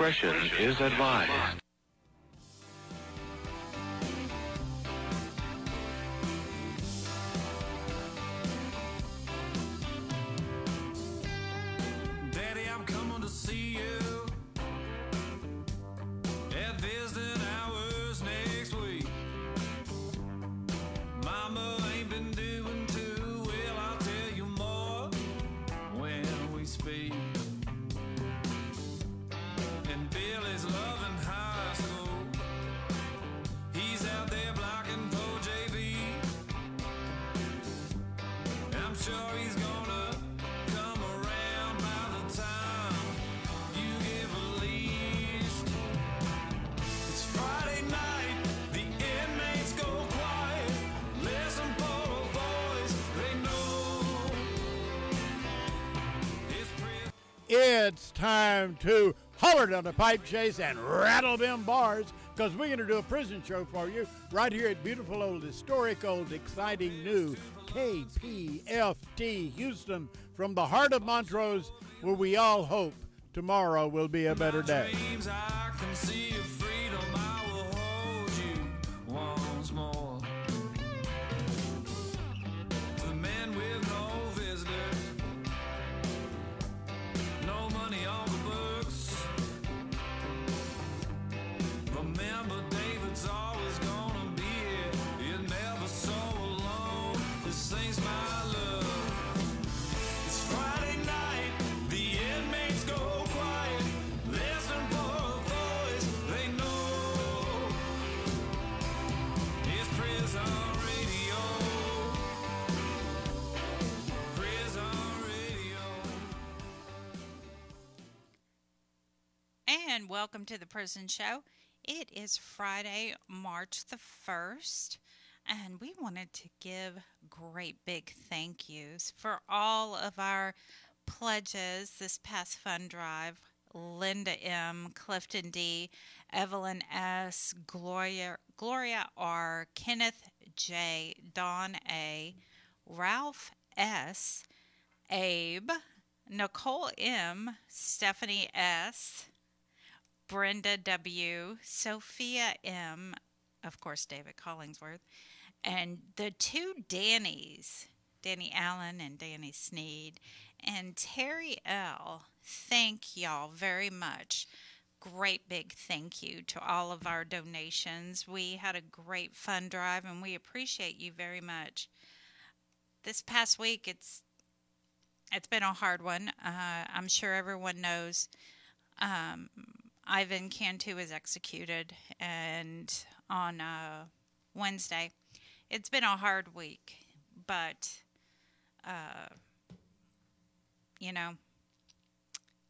discretion is advised. Daddy, I'm coming to see you at visiting hours next week. Mama ain't been doing too well, I'll tell you more when we speak. And Billy's loving high school. He's out there blocking for JV. I'm sure he's gonna come around by the time you give a least. It's Friday night, the inmates go quiet. Listen for a voice they know. It's time to holler down the pipe chase and rattle them bars, because we're going to do a prison show for you right here at beautiful old, historic old, exciting new KPFT Houston, from the heart of Montrose, where we all hope tomorrow will be a better day. Dreams, I can see your freedom. I will hold you once more. The men with no visitors, no money on the books. Remember, David's always gonna be here. You're never so alone. This ain't my love. It's Friday night, the inmates go quiet. Listen for a voice they know. It's Prison Radio. Prison Radio. And welcome to the Prison Show. It is Friday, March the 1st, and we wanted to give great big thank yous for all of our pledges this past fund drive. Linda M., Clifton D., Evelyn S., Gloria R., Kenneth J., Dawn A., Ralph S., Abe, Nicole M., Stephanie S., Brenda W., Sophia M., of course, David Collingsworth, and the two Dannys, Danny Allen and Danny Sneed, and Terry L. Thank y'all very much. Great big thank you to all of our donations. We had a great fund drive, and we appreciate you very much. This past week, it's been a hard one. I'm sure everyone knows Ivan Cantu was executed, and on Wednesday. It's been a hard week, but, you know,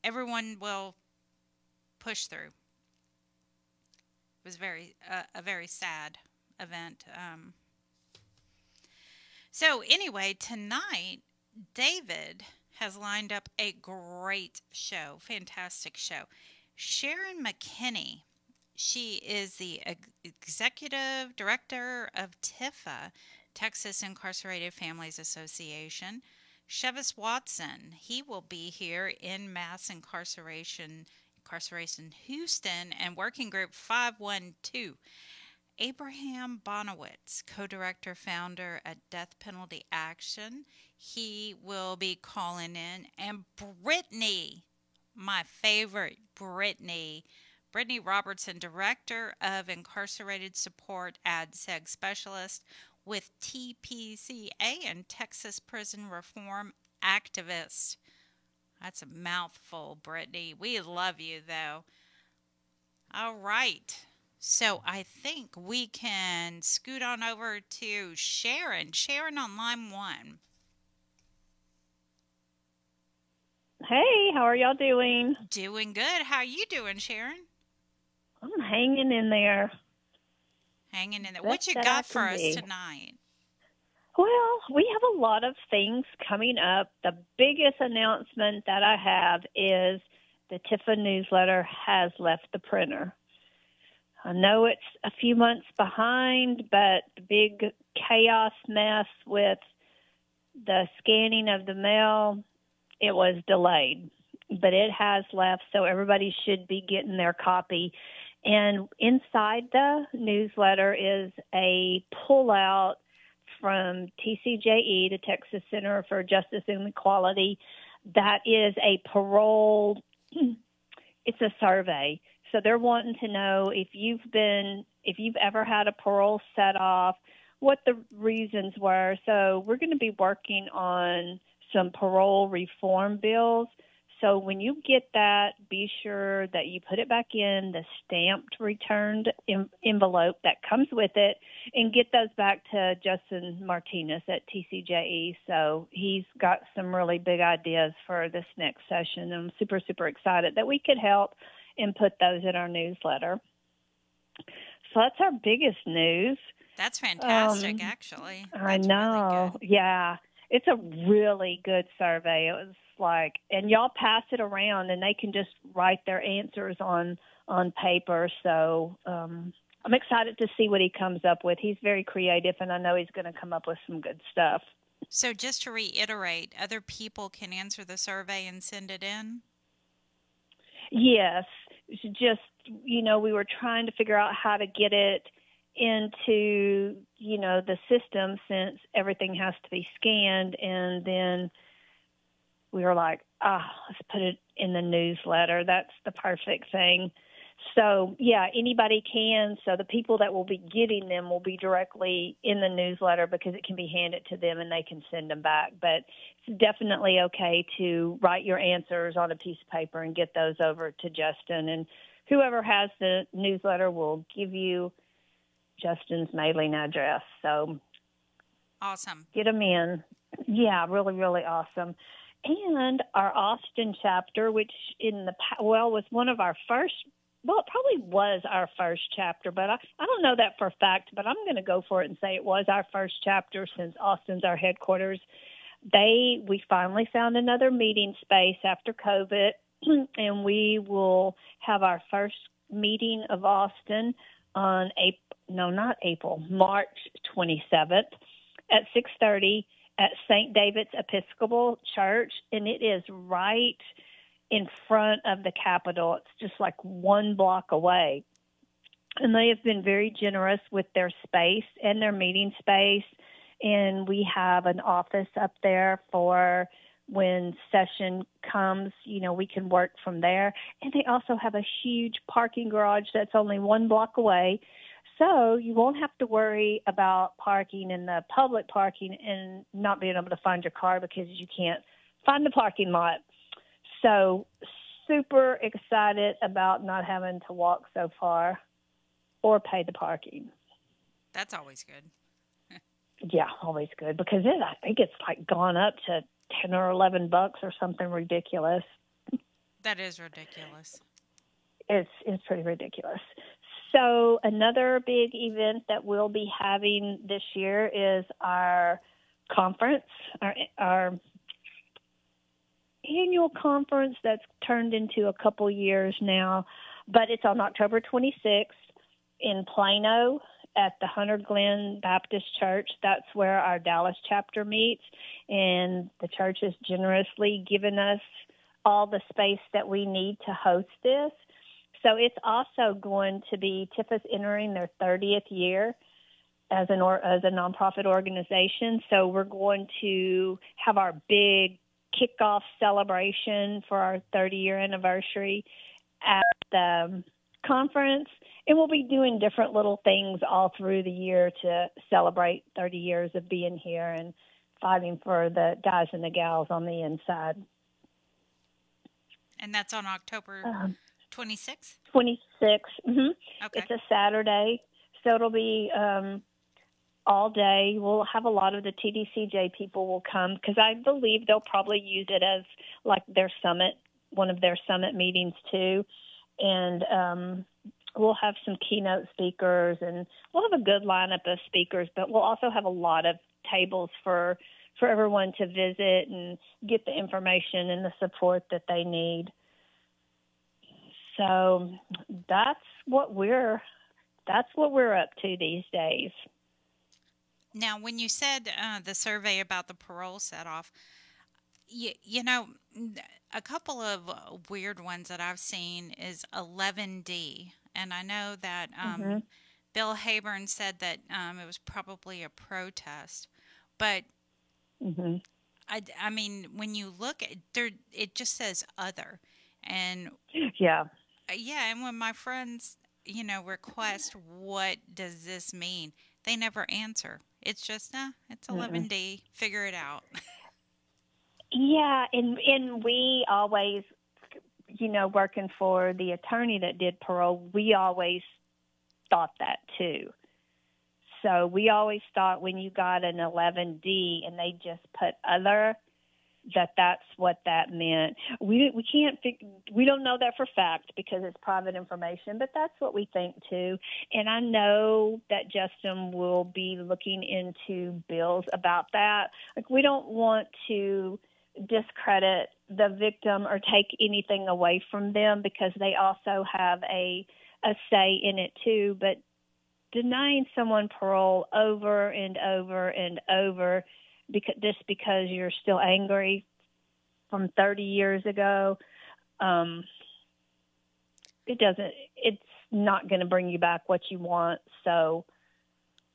everyone will push through. It was a very sad event. So anyway, tonight, David has lined up a great show, fantastic show. Sharon McKinney, she is the executive director of TIFA, Texas Incarcerated Families Association. Chevis Watson, he will be here in Mass Incarceration Houston and Working Group 512. Abraham Bonowitz, co-director, founder at Death Penalty Action. He will be calling in. And Brittany, my favorite, Brittany Robertson, director of Incarcerated Support, ADSEG specialist with TPCA and Texas Prison Reform activist. That's a mouthful, Brittany. We love you, though. All right. So I think we can scoot on over to Sharon. Sharon on line 1. Hey, how are y'all doing? Doing good. How are you doing, Sharon? I'm hanging in there. Hanging in there. What you got for us tonight? Well, we have a lot of things coming up. The biggest announcement that I have is the TIFA newsletter has left the printer. I know it's a few months behind, but the big chaos mess with the scanning of the mail, it was delayed. but it has left, so everybody should be getting their copy. And inside the newsletter is a pullout from TCJE, the Texas Center for Justice and Equality. That is a parole, it's a survey. So they're wanting to know if you've ever had a parole set off, what the reasons were. So we're going to be working on some parole reform bills. So when you get that, be sure that you put it back in the stamped returned envelope that comes with it, and get those back to Justin Martinez at TCJE. So he's got some really big ideas for this next session. I'm super, super excited that we could help and put those in our newsletter. So that's our biggest news. That's fantastic, actually. I That's know. Really good. Yeah. It's a really good survey. It was like, and y'all pass it around and they can just write their answers on paper. So I'm excited to see what he comes up with. He's very creative, and I know he's going to come up with some good stuff. So just to reiterate, other people can answer the survey and send it in? Yes. Just, we were trying to figure out how to get it into, the system, since everything has to be scanned. And then we were like, let's put it in the newsletter. That's the perfect thing. So, yeah, anybody can. So the people that will be getting them will be directly in the newsletter, because it can be handed to them and they can send them back. But it's definitely okay to write your answers on a piece of paper and get those over to Justin. And whoever has the newsletter will give you Justin's mailing address. So awesome. Get them in. Yeah, really, really awesome. And our Austin chapter, which was one of our first, it probably was our first chapter, but I don't know that for a fact, but I'm going to go for it and say it was our first chapter, since Austin's our headquarters. We finally found another meeting space after COVID, and we will have our first meeting of Austin on March 27th at 6:30 at St. David's Episcopal Church, and it is right in front of the Capitol. It's just like one block away. And they have been very generous with their space and their meeting space, and we have an office up there for when session comes, we can work from there. And they also have a huge parking garage that's only one block away. So you won't have to worry about parking in the public parking and not being able to find your car because you can't find the parking lot. So super excited about not having to walk so far or pay the parking. That's always good. Yeah, always good, because I think it's like gone up to $10 or $11 or something ridiculous. That is ridiculous. It's pretty ridiculous. So another big event that we'll be having this year is our conference, our annual conference that's turned into a couple years now, but it's on October 26th in Plano at the Hunter Glen Baptist Church. That's where our Dallas chapter meets, and the church has generously given us all the space that we need to host this. So it's also going to be, TIFA's entering their 30th year as a nonprofit organization. So we're going to have our big kickoff celebration for our 30-year anniversary at the conference. And we'll be doing different little things all through the year to celebrate 30 years of being here and fighting for the guys and the gals on the inside. And that's on October 26th? 26th. Mm-hmm. Okay. It's a Saturday, so it'll be all day. We'll have a lot of the TDCJ people will come, because I believe they'll probably use it as like their summit, one of their summit meetings too. And we'll have some keynote speakers, and we'll have a good lineup of speakers, but we'll also have a lot of tables for everyone to visit and get the information and the support that they need. So that's what we're up to these days. Now, when you said the survey about the parole set off, You know, a couple of weird ones that I've seen is 11D. And I know that Bill Hayburn said that it was probably a protest. But I mean, when you look at there, it just says other. And Yeah. yeah, and when my friends, request what does this mean, they never answer. It's just, it's 11D. Figure it out. Yeah, and we always, working for the attorney that did parole, we always thought that too. So we always thought when you got an 11D and they just put other, that's what that meant. We don't know that for fact because it's private information, but that's what we think too. And I know that Justin will be looking into bills about that. Like, we don't want to discredit the victim or take anything away from them because they also have a say in it too. But denying someone parole over and over and over because you're still angry from 30 years ago, it's not going to bring you back what you want. So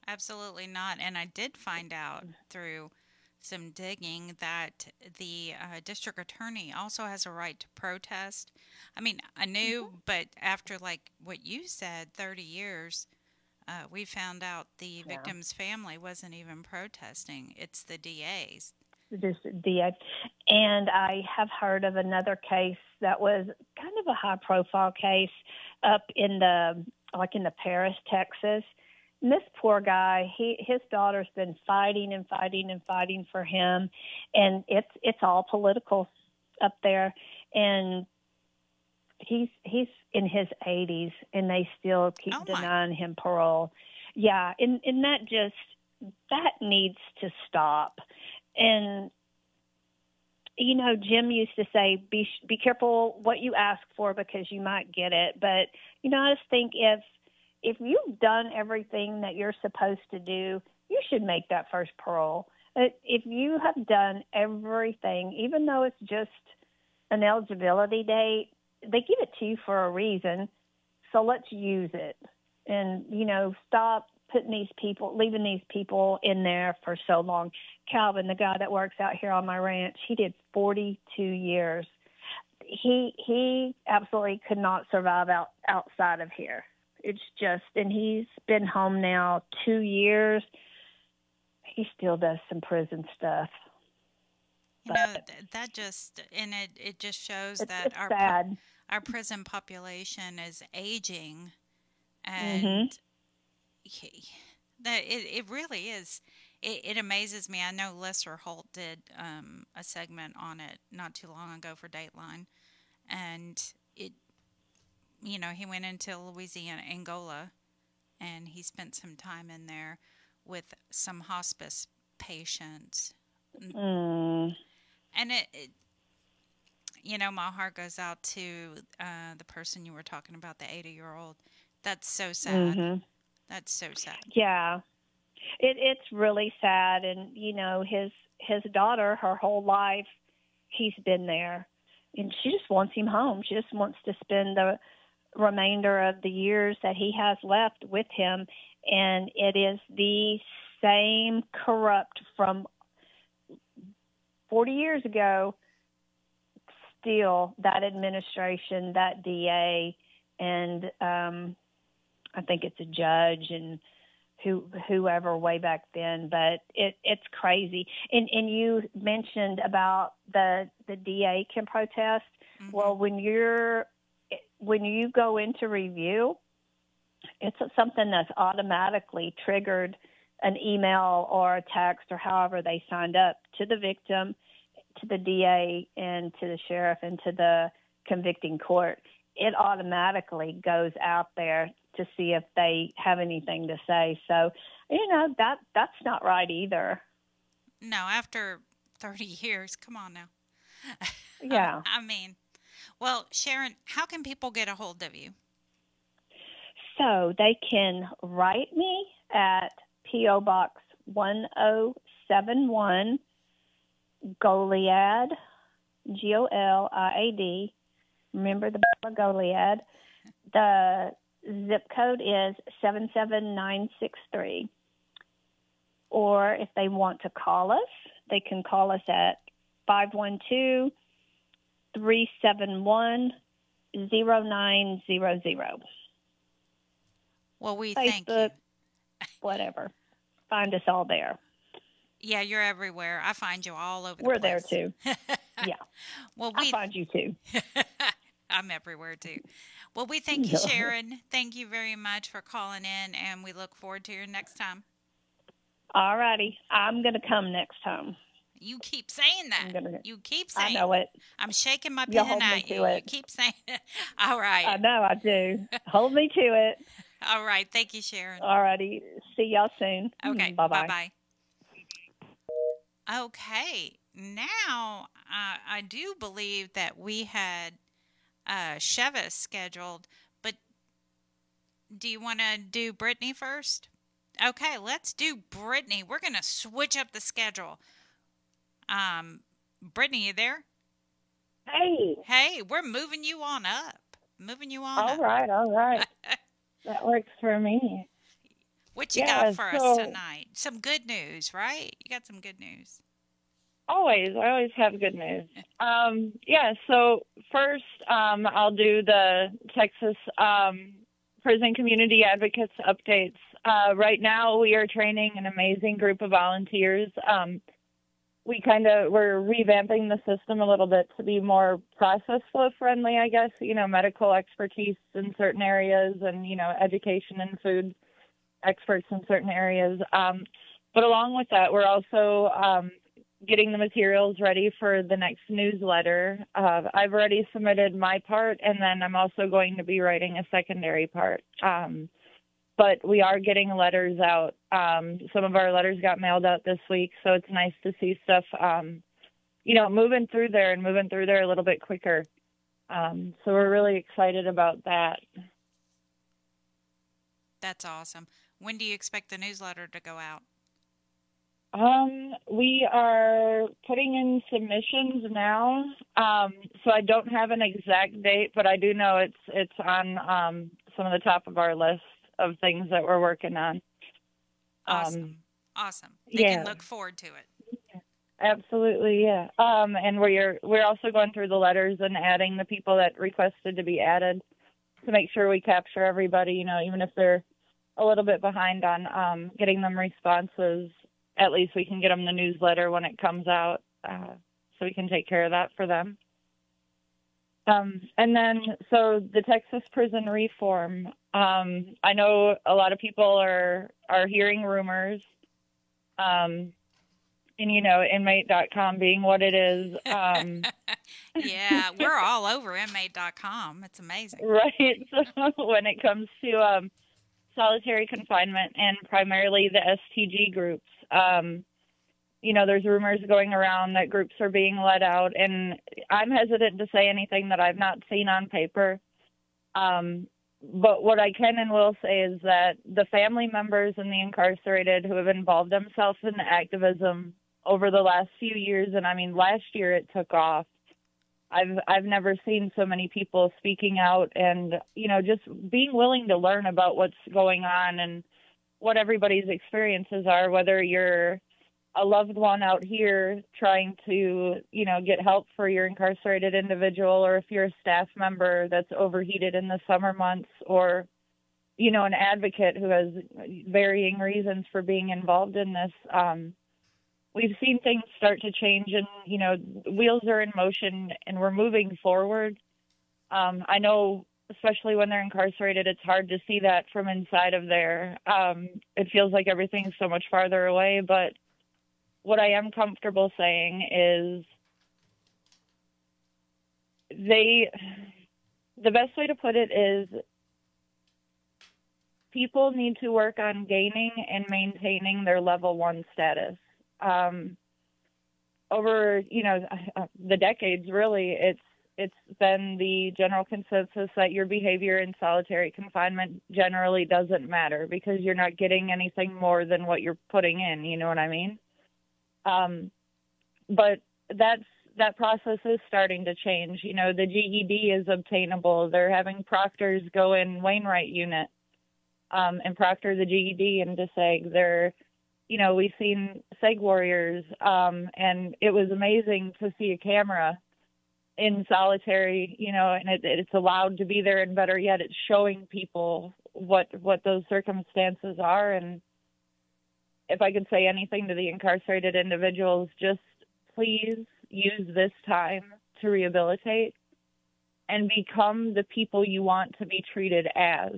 Absolutely not. And I did find out through some digging that the district attorney also has a right to protest. I mean, I knew, but after like what you said, 30 years, we found out the victim's family wasn't even protesting. It's the DA's. And I have heard of another case that was kind of a high-profile case up in the Paris, Texas. And this poor guy, his daughter's been fighting and fighting and fighting for him, and it's all political up there. And he's in his 80s, and they still keep denying him parole. Yeah, and that needs to stop. And Jim used to say, be careful what you ask for because you might get it. But I just think if you've done everything that you're supposed to do, you should make that first parole. If you have done everything, even though it's just an eligibility date, they give it to you for a reason. So let's use it and, stop leaving these people in there for so long. Calvin, the guy that works out here on my ranch, he did 42 years. He absolutely could not survive outside of here. It's just, and he's been home now 2 years. He still does some prison stuff. That just, and it just shows that our prison population is aging, and that it really is. It amazes me. I know Lesser Holt did a segment on it not too long ago for Dateline, and he went into Louisiana, Angola, and he spent some time in there with some hospice patients. And my heart goes out to the person you were talking about, the 80-year-old. That's so sad. That's so sad. Yeah, it's really sad. And his daughter, her whole life, he's been there, and she just wants him home. She just wants to spend the remainder of the years that he has left with him. And it is the same corrupt from 40 years ago, still that administration, that DA, and I think it's a judge and whoever way back then. But it's crazy. And you mentioned about the DA can protest. Well, when you go into review, it's something that's automatically triggered, an email or a text or however they signed up, to the victim, to the DA, and to the sheriff, and to the convicting court. It automatically goes out there to see if they have anything to say. So, that's not right either. No, after 30 years, come on now. Yeah. Well, Sharon, how can people get a hold of you? So they can write me at P.O. Box 1071, Goliad, Goliad. Remember the Goliad. The zip code is 77963. Or if they want to call us, they can call us at 512-371-0900. Well, we thank you. Facebook, whatever. Find us all there. Yeah, you're everywhere. I find you all over the We're place. there too. Yeah. Well, I find you too. I'm everywhere too. Well, we thank you, Sharon. Thank you very much for calling in, and we look forward to your next time. All righty. I'm going to come next time. You keep saying that. You keep saying I know it. I'm shaking my You'll pen hold me at to you. it. You keep saying it. All right. I know, I do. Hold me to it. All right. Thank you, Sharon. All righty. See y'all soon. Okay. Bye-bye. Bye-bye. Okay. Now, I do believe that we had Shevis scheduled, but do you want to do Brittany first? Okay, let's do Brittany. We're going to switch up the schedule. Brittany, you there? Hey. Hey, we're moving you on up. All right. That works for me. What you got for us tonight? Some good news, right? You got some good news. I always have good news. So first, I'll do the Texas Prison Community Advocates updates. Right now, we are training an amazing group of volunteers. We're revamping the system a little bit to be more process flow friendly, I guess, medical expertise in certain areas and, education and food experts in certain areas. But along with that, we're also getting the materials ready for the next newsletter. I've already submitted my part, and then I'm also going to be writing a secondary part. But we are getting letters out. Some of our letters got mailed out this week, so it's nice to see stuff, moving through there a little bit quicker. So we're really excited about that. That's awesome. When do you expect the newsletter to go out? We are putting in submissions now. So I don't have an exact date, but I do know it's on some of the top of our list of things that we're working on. Awesome. They can look forward to it. Absolutely, yeah. And we're also going through the letters and adding the people that requested to be added to make sure we capture everybody, even if they're a little bit behind on getting them responses. At least we can get them the newsletter when it comes out, so we can take care of that for them. And then, so the Texas prison reform, I know a lot of people are hearing rumors, and, inmate.com being what it is. Yeah, we're all over inmate.com. It's amazing. Right. So when it comes to solitary confinement and primarily the STG groups, there's rumors going around that groups are being let out, and I'm hesitant to say anything that I've not seen on paper. But what I can and will say is that the family members and the incarcerated who have involved themselves in the activism over the last few years, and I mean, last year it took off. I've never seen so many people speaking out and, just being willing to learn about what's going on and what everybody's experiences are, whether you're a loved one out here trying to, get help for your incarcerated individual, or if you're a staff member that's overheated in the summer months, or, an advocate who has varying reasons for being involved in this. We've seen things start to change and, wheels are in motion and we're moving forward. I know, especially when they're incarcerated, it's hard to see that from inside of there. It feels like everything's so much farther away, but what I am comfortable saying is the best way to put it is people need to work on gaining and maintaining their level 1 status. Over, the decades, really, it's been the general consensus that your behavior in solitary confinement generally doesn't matter because you're not getting anything more than what you're putting in, you know what I mean? But that process is starting to change. You know, the GED is obtainable. They're having proctors go in Wainwright unit and proctor the GED into SEG. They're, you know, we've seen SEG warriors, and it was amazing to see a camera in solitary, you know, and it's allowed to be there, and better yet, it's showing people what those circumstances are. And if I could say anything to the incarcerated individuals, just please use this time to rehabilitate and become the people you want to be treated as.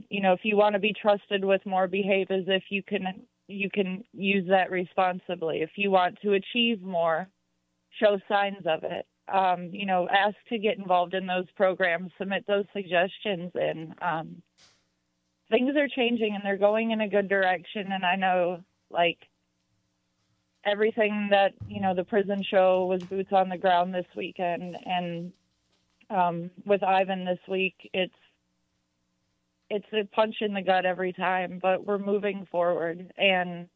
You know, if you want to be trusted with more, behave as if you can use that responsibly. If you want to achieve more, show signs of it. You know, ask to get involved in those programs, submit those suggestions, and things are changing and they're going in a good direction. And I know, like, everything that, you know, the prison show was boots on the ground this weekend, and with Ivan this week, it's a punch in the gut every time, but we're moving forward. And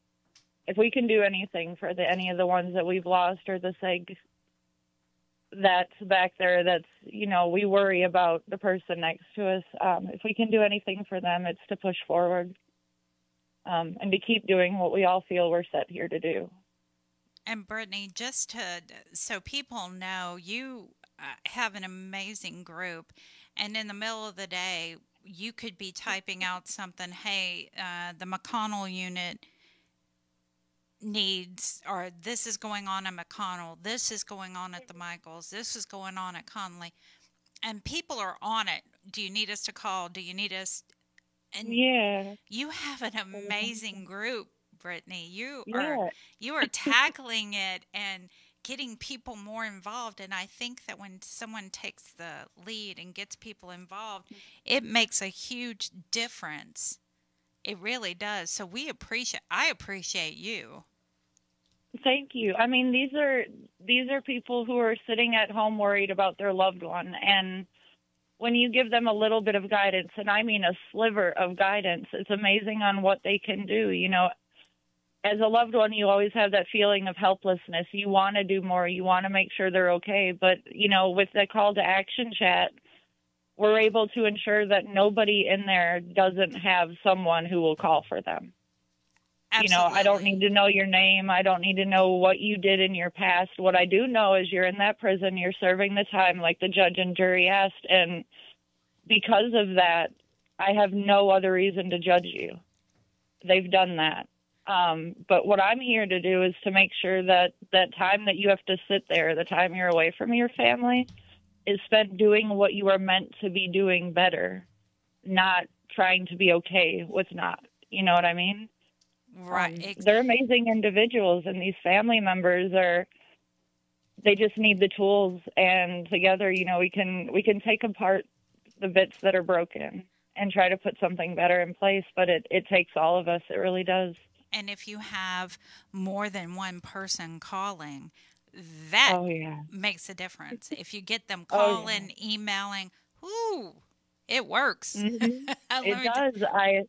if we can do anything for any of the ones that we've lost, or the SEG that's back there, that's, you know, we worry about the person next to us. If we can do anything for them, it's to push forward and to keep doing what we all feel we're set here to do. And Brittany, just so people know, you have an amazing group, and in the middle of the day, you could be typing out something, hey, the McConnell unit needs, or this is going on at McConnell, this is going on at the Michaels, this is going on at Conley, and people are on it. Do you need us to call? Do you need us? And yeah, you have an amazing group, Brittany. You are tackling it and getting people more involved. And I think that when someone takes the lead and gets people involved, it makes a huge difference. It really does. So I appreciate you. Thank you. I mean, these are people who are sitting at home worried about their loved one, and when you give them a little bit of guidance, and I mean a sliver of guidance, it's amazing on what they can do. You know, as a loved one, you always have that feeling of helplessness. You want to do more. You want to make sure they're okay. But, you know, with the call to action chat, we're able to ensure that nobody in there doesn't have someone who will call for them. Absolutely. You know, I don't need to know your name. I don't need to know what you did in your past. What I do know is you're in that prison. You're serving the time like the judge and jury asked. And because of that, I have no other reason to judge you. They've done that. But what I'm here to do is to make sure that that time that you have to sit there, the time you're away from your family, is spent doing what you are meant to be doing better, not trying to be okay with not. You know what I mean? Right. They're amazing individuals, and these family members they just need the tools, and together, you know, we can take apart the bits that are broken and try to put something better in place. But it takes all of us. It really does. And if you have more than one person calling, that makes a difference. If you get them calling, emailing, it works. Mm-hmm. It does.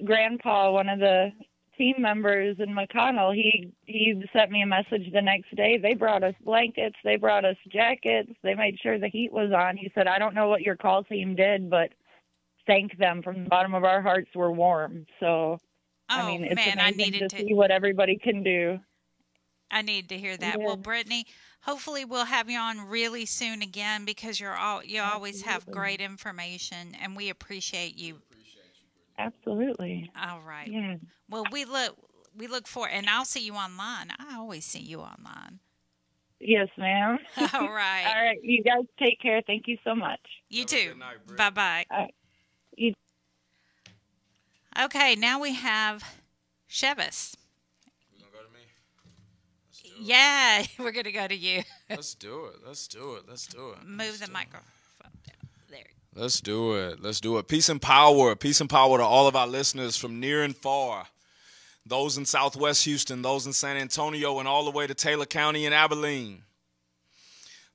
Grandpa, one of the team members in McConnell, he sent me a message the next day. They brought us blankets. They brought us jackets. They made sure the heat was on. He said, I don't know what your call team did, but thank them. From the bottom of our hearts, we're warm. So, I mean, it's amazing to see what everybody can do. I need to hear that. Yeah. Well, Brittany, hopefully we'll have you on really soon again, because you always have great information, and we appreciate you. Absolutely. All right. Yeah. Well, we look forward, and I'll see you online. I always see you online. Yes, ma'am. All right. All right. You guys take care. Thank you so much. You too. Bye-bye. All right. Okay, now we have Chevis. You gonna go to me? Let's do it. Yeah, we're gonna go to you. Let's do it. Move the microphone down. There. Let's do it. Peace and power to all of our listeners from near and far. Those in Southwest Houston, those in San Antonio, and all the way to Taylor County and Abilene.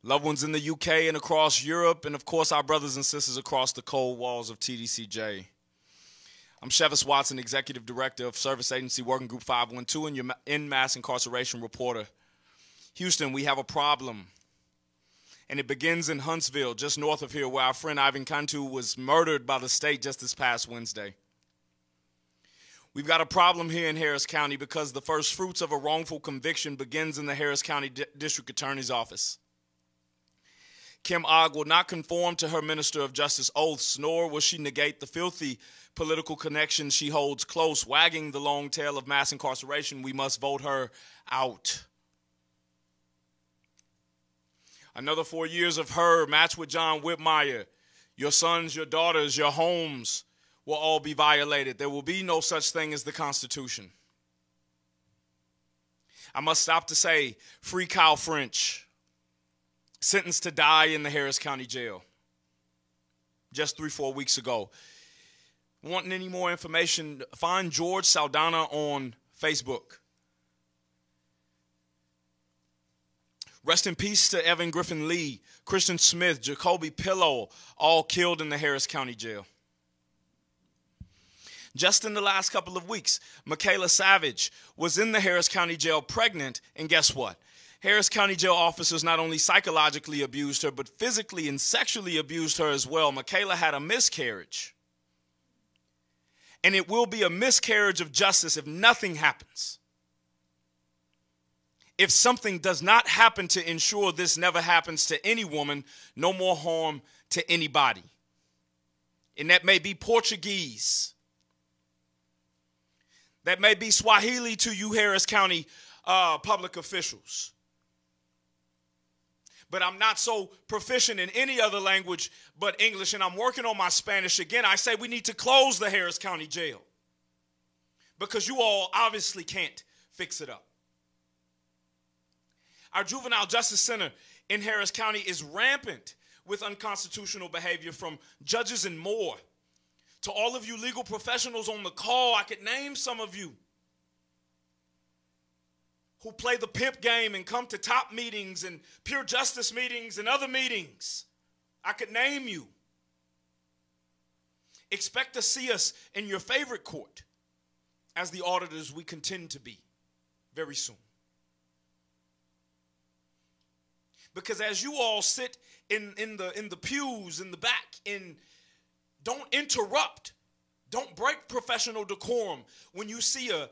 Loved ones in the UK and across Europe, and of course our brothers and sisters across the cold walls of TDCJ. I'm Chevis Watson, Executive Director of Service Agency Working Group 512 and your in-mass incarceration reporter. Houston, we have a problem. And it begins in Huntsville, just north of here, where our friend Ivan Cantu was murdered by the state just this past Wednesday. We've got a problem here in Harris County because the first fruits of a wrongful conviction begins in the Harris County District Attorney's Office. Kim Ogg will not conform to her Minister of Justice oaths, nor will she negate the filthy political connections she holds close, wagging the long tail of mass incarceration. We must vote her out. Another 4 years of her matched with John Whitmire. Your sons, your daughters, your homes will all be violated. There will be no such thing as the Constitution. I must stop to say, free Kyle French, sentenced to die in the Harris County Jail just 3-4 weeks ago. Wanting any more information, find George Saldana on Facebook. Rest in peace to Evan Griffin Lee, Christian Smith, Jacoby Pillow, all killed in the Harris County Jail. Just in the last couple of weeks, Michaela Savage was in the Harris County Jail pregnant, and guess what? Harris County Jail officers not only psychologically abused her, but physically and sexually abused her as well. Michaela had a miscarriage. And it will be a miscarriage of justice if nothing happens. If something does not happen to ensure this never happens to any woman, no more harm to anybody. And that may be Portuguese. That may be Swahili to you Harris County public officials. But I'm not so proficient in any other language but English, and I'm working on my Spanish again. I say we need to close the Harris County Jail because you all obviously can't fix it up. Our Juvenile Justice Center in Harris County is rampant with unconstitutional behavior from judges and more. To all of you legal professionals on the call, I could name some of you who play the pimp game and come to top meetings and pure justice meetings and other meetings. I could name you. Expect to see us in your favorite court as the auditors we contend to be very soon. Because as you all sit in the pews in the back and don't interrupt, don't break professional decorum when you see a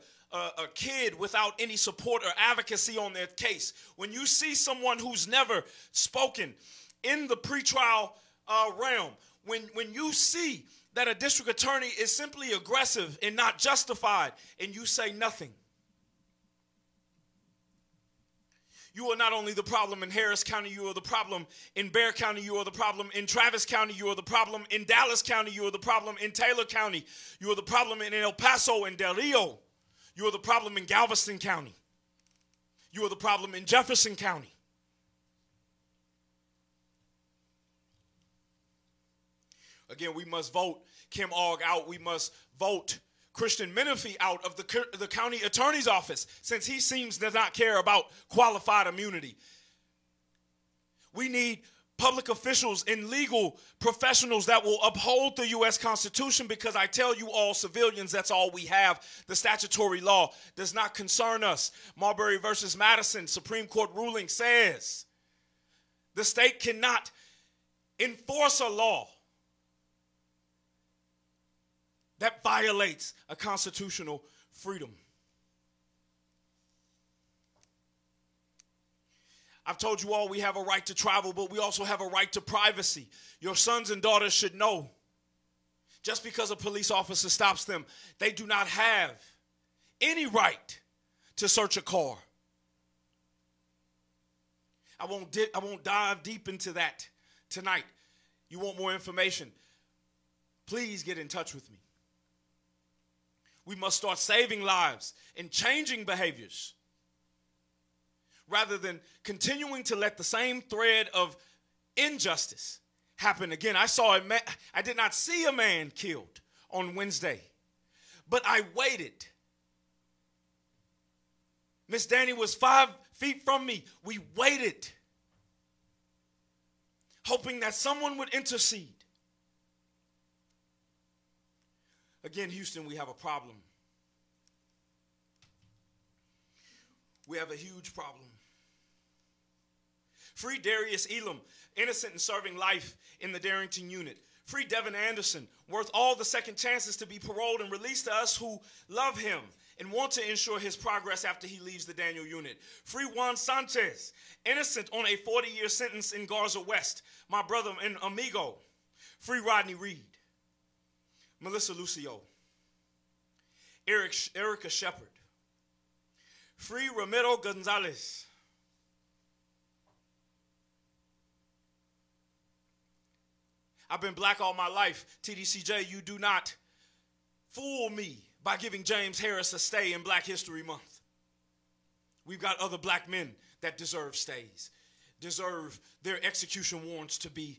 kid without any support or advocacy on their case, when you see someone who's never spoken in the pretrial realm, when you see that a district attorney is simply aggressive and not justified and you say nothing. You are not only the problem in Harris County, you are the problem in Bexar County, you are the problem in Travis County, you are the problem in Dallas County, you are the problem in Taylor County, you are the problem in El Paso and Del Rio, you are the problem in Galveston County, you are the problem in Jefferson County. Again, we must vote Kim Ogg out. We must vote Christian Menifee out of the county attorney's office, since he seems to not care about qualified immunity. We need public officials and legal professionals that will uphold the U.S. Constitution, because I tell you all civilians, that's all we have. The statutory law does not concern us. Marbury versus Madison, Supreme Court ruling says the state cannot enforce a law that violates a constitutional freedom. I've told you all we have a right to travel, but we also have a right to privacy. Your sons and daughters should know, just because a police officer stops them, they do not have any right to search a car. I won't dive deep into that tonight. You want more information? Please get in touch with me. We must start saving lives and changing behaviors rather than continuing to let the same thread of injustice happen again. I did not see a man killed on Wednesday, but I waited. Miss Danny was 5 feet from me. We waited, hoping that someone would intercede. Again, Houston, we have a problem. We have a huge problem. Free Darius Elam, innocent and serving life in the Darrington unit. Free Devin Anderson, worth all the second chances to be paroled and released to us who love him and want to ensure his progress after he leaves the Daniel unit. Free Juan Sanchez, innocent on a 40-year sentence in Garza West, my brother and amigo. Free Rodney Reed, Melissa Lucio, Erica Shepard. Free Ramiro Gonzalez. I've been black all my life. TDCJ, you do not fool me by giving James Harris a stay in Black History Month. We've got other black men that deserve stays, deserve their execution warrants to be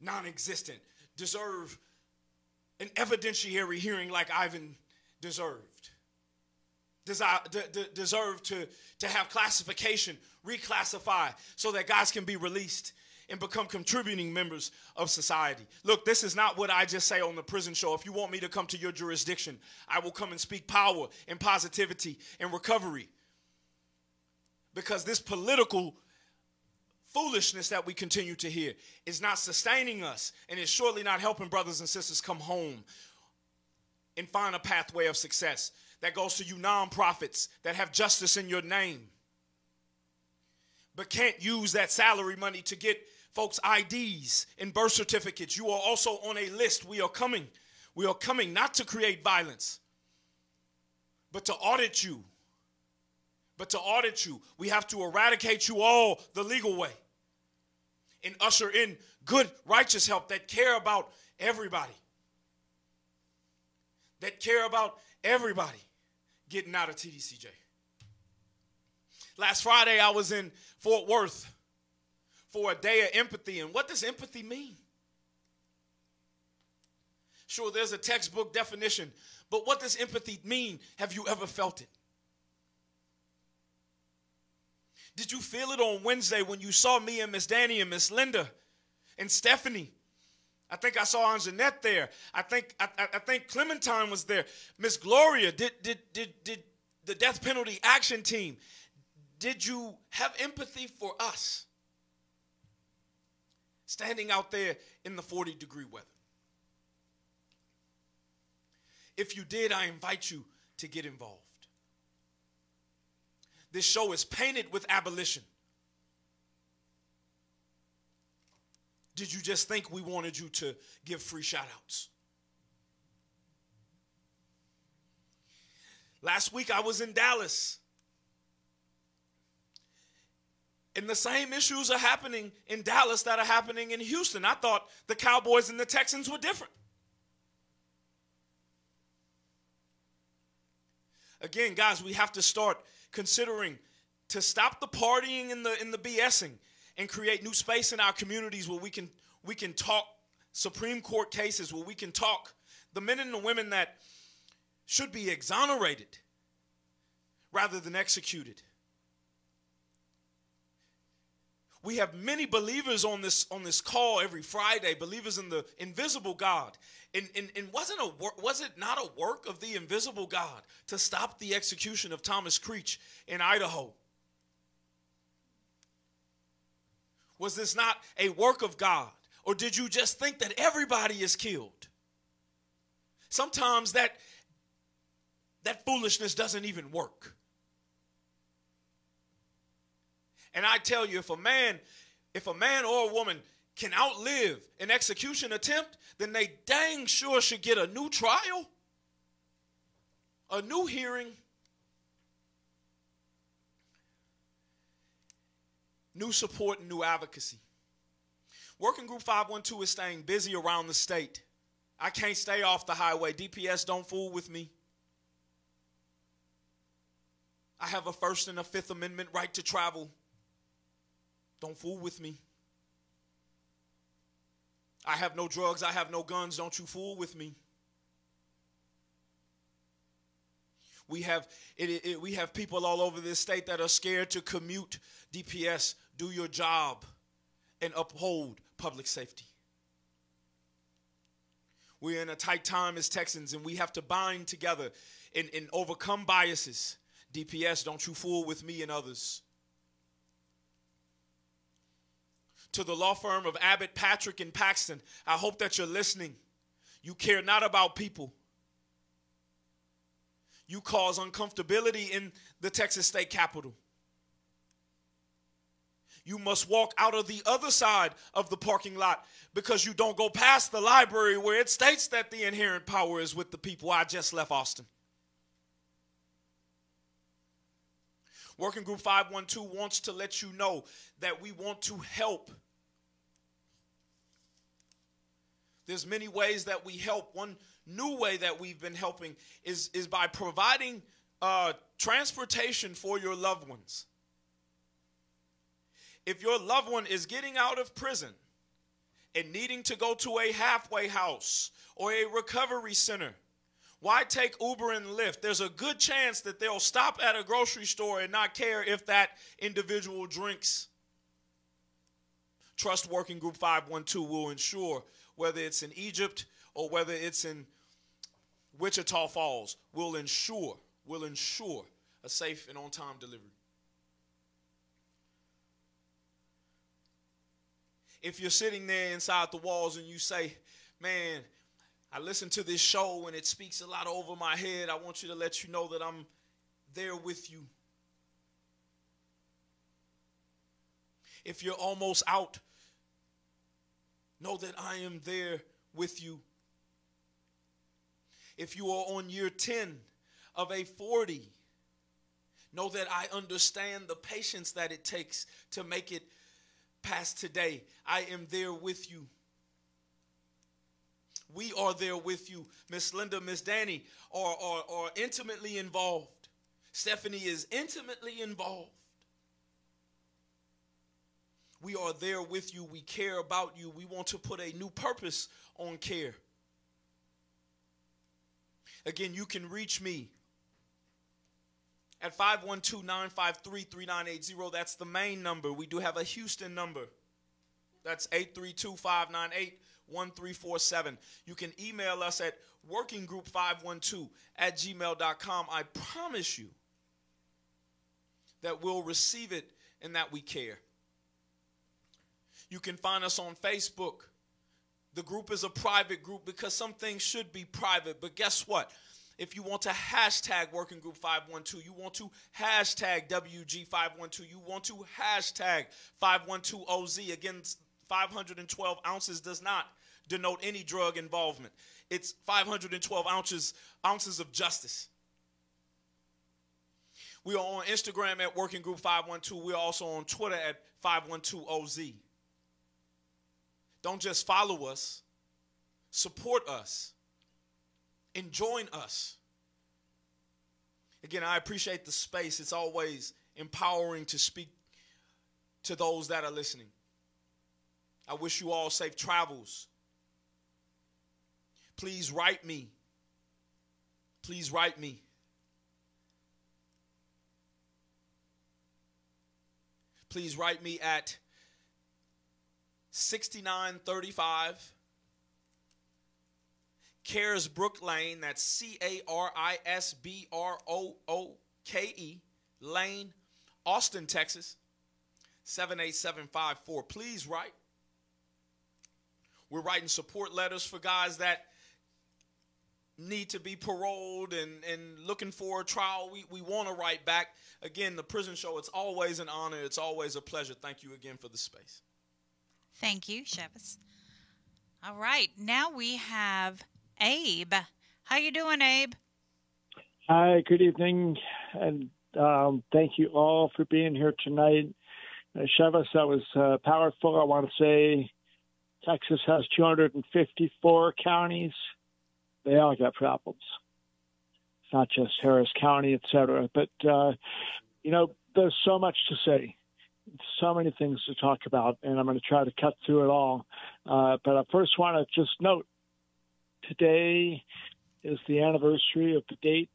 non-existent, deserve an evidentiary hearing like Ivan deserved, deserve to have classification, reclassify so that guys can be released and become contributing members of society. Look, this is not what I just say on the prison show. If you want me to come to your jurisdiction, I will come and speak power and positivity and recovery. Because this political foolishness that we continue to hear is not sustaining us, and is surely not helping brothers and sisters come home and find a pathway of success. That goes to you nonprofits that have justice in your name, but can't use that salary money to get folks IDs and birth certificates. You are also on a list. We are coming not to create violence, but to audit you. We have to eradicate you all the legal way and usher in good, righteous help that care about everybody. Getting out of TDCJ. Last Friday, I was in Fort Worth for a day of empathy. And what does empathy mean? Sure, there's a textbook definition, but what does empathy mean? Have you ever felt it? Did you feel it on Wednesday when you saw me and Miss Danny and Miss Linda and Stephanie? I think I saw Anjanette there. I think Clementine was there. Miss Gloria, did the death penalty action team, did you have empathy for us? Standing out there in the 40-degree weather. If you did, I invite you to get involved. This show is painted with abolition. Did you just think we wanted you to give free shout-outs? Last week I was in Dallas. And the same issues are happening in Dallas that are happening in Houston. I thought the Cowboys and the Texans were different. Again, guys, we have to start considering to stop the partying and the BSing and create new space in our communities where we can talk Supreme Court cases, where we can talk the men and the women that should be exonerated rather than executed. We have many believers on this call every Friday, believers in the invisible God. And was it not a work of the invisible God to stop the execution of Thomas Creech in Idaho? Was this not a work of God? Or did you just think that everybody is killed? Sometimes that foolishness doesn't even work. And I tell you, if a man or a woman can outlive an execution attempt, then they dang sure should get a new trial, a new hearing, new support, and new advocacy. Working Group 512 is staying busy around the state. I can't stay off the highway. DPS, don't fool with me. I have a First and a Fifth Amendment right to travel. Don't fool with me. I have no drugs. I have no guns. Don't you fool with me. We have people all over this state that are scared to commute. DPS, do your job and uphold public safety. We're in a tight time as Texans, and we have to bind together and overcome biases. DPS, don't you fool with me and others. To the law firm of Abbott, Patrick, and Paxton, I hope that you're listening. You care not about people. You cause uncomfortability in the Texas State Capitol. You must walk out of the other side of the parking lot because you don't go past the library where it states that the inherent power is with the people. I just left Austin. Working Group 512 wants to let you know that we want to help. There's many ways that we help. One new way that we've been helping is by providing transportation for your loved ones. If your loved one is getting out of prison and needing to go to a halfway house or a recovery center, why take Uber and Lyft? There's a good chance that they'll stop at a grocery store and not care if that individual drinks. Trust Working Group 512 will ensure, whether it's in Egypt or whether it's in Wichita Falls, will ensure a safe and on-time delivery. If you're sitting there inside the walls and you say, man, I listen to this show and it speaks a lot over my head, I want you to let you know that I'm there with you. If you're almost out, know that I am there with you. If you are on year 10 of a 40, know that I understand the patience that it takes to make it past today. I am there with you. We are there with you. Miss Linda, Miss Danny are intimately involved. Stephanie is intimately involved. We are there with you. We care about you. We want to put a new purpose on care. Again, you can reach me at 512-953-3980. That's the main number. We do have a Houston number. That's 832-598-1347. You can email us at workinggroup512@gmail.com. I promise you that we'll receive it and that we care. You can find us on Facebook. The group is a private group because some things should be private. But guess what? If you want to hashtag Working Group 512, you want to hashtag WG512, you want to hashtag 512OZ. Again, 512 ounces does not denote any drug involvement. It's 512 ounces of justice. We are on Instagram at Working Group 512. We are also on Twitter at 512OZ. Don't just follow us, support us, and join us. Again, I appreciate the space. It's always empowering to speak to those that are listening. I wish you all safe travels. Please write me. Please write me. Please write me at 6935 Carisbrook Lane. That's Carisbrooke Lane, Austin, Texas, 78754. Please write. We're writing support letters for guys that need to be paroled and looking for a trial. We want to write back. Again, the Prison Show, it's always an honor. It's always a pleasure. Thank you again for the space. Thank you, Shevis. All right, now we have Abe. How you doing, Abe? Hi, good evening, and thank you all for being here tonight. Shevis, that was powerful. I want to say Texas has 254 counties. They all got problems. It's not just Harris County, et cetera. But, there's so much to say. So many things to talk about, and I'm going to try to cut through it all. But I first want to just note, today is the anniversary of the date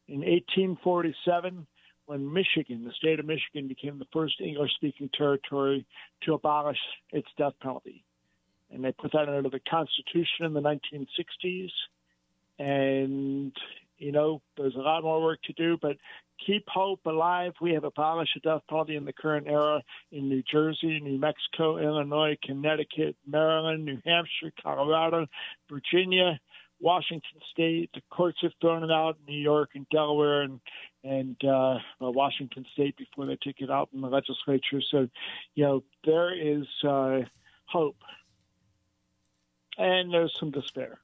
in 1847 when Michigan, the state of Michigan, became the first English-speaking territory to abolish its death penalty. and they put that into the Constitution in the 1960s. And, there's a lot more work to do, but keep hope alive. We have abolished the death penalty in the current era in New Jersey, New Mexico, Illinois, Connecticut, Maryland, New Hampshire, Colorado, Virginia, Washington State. The courts have thrown it out in New York and Delaware and Washington State before they took it out in the legislature. So, there is hope. And there's some despair.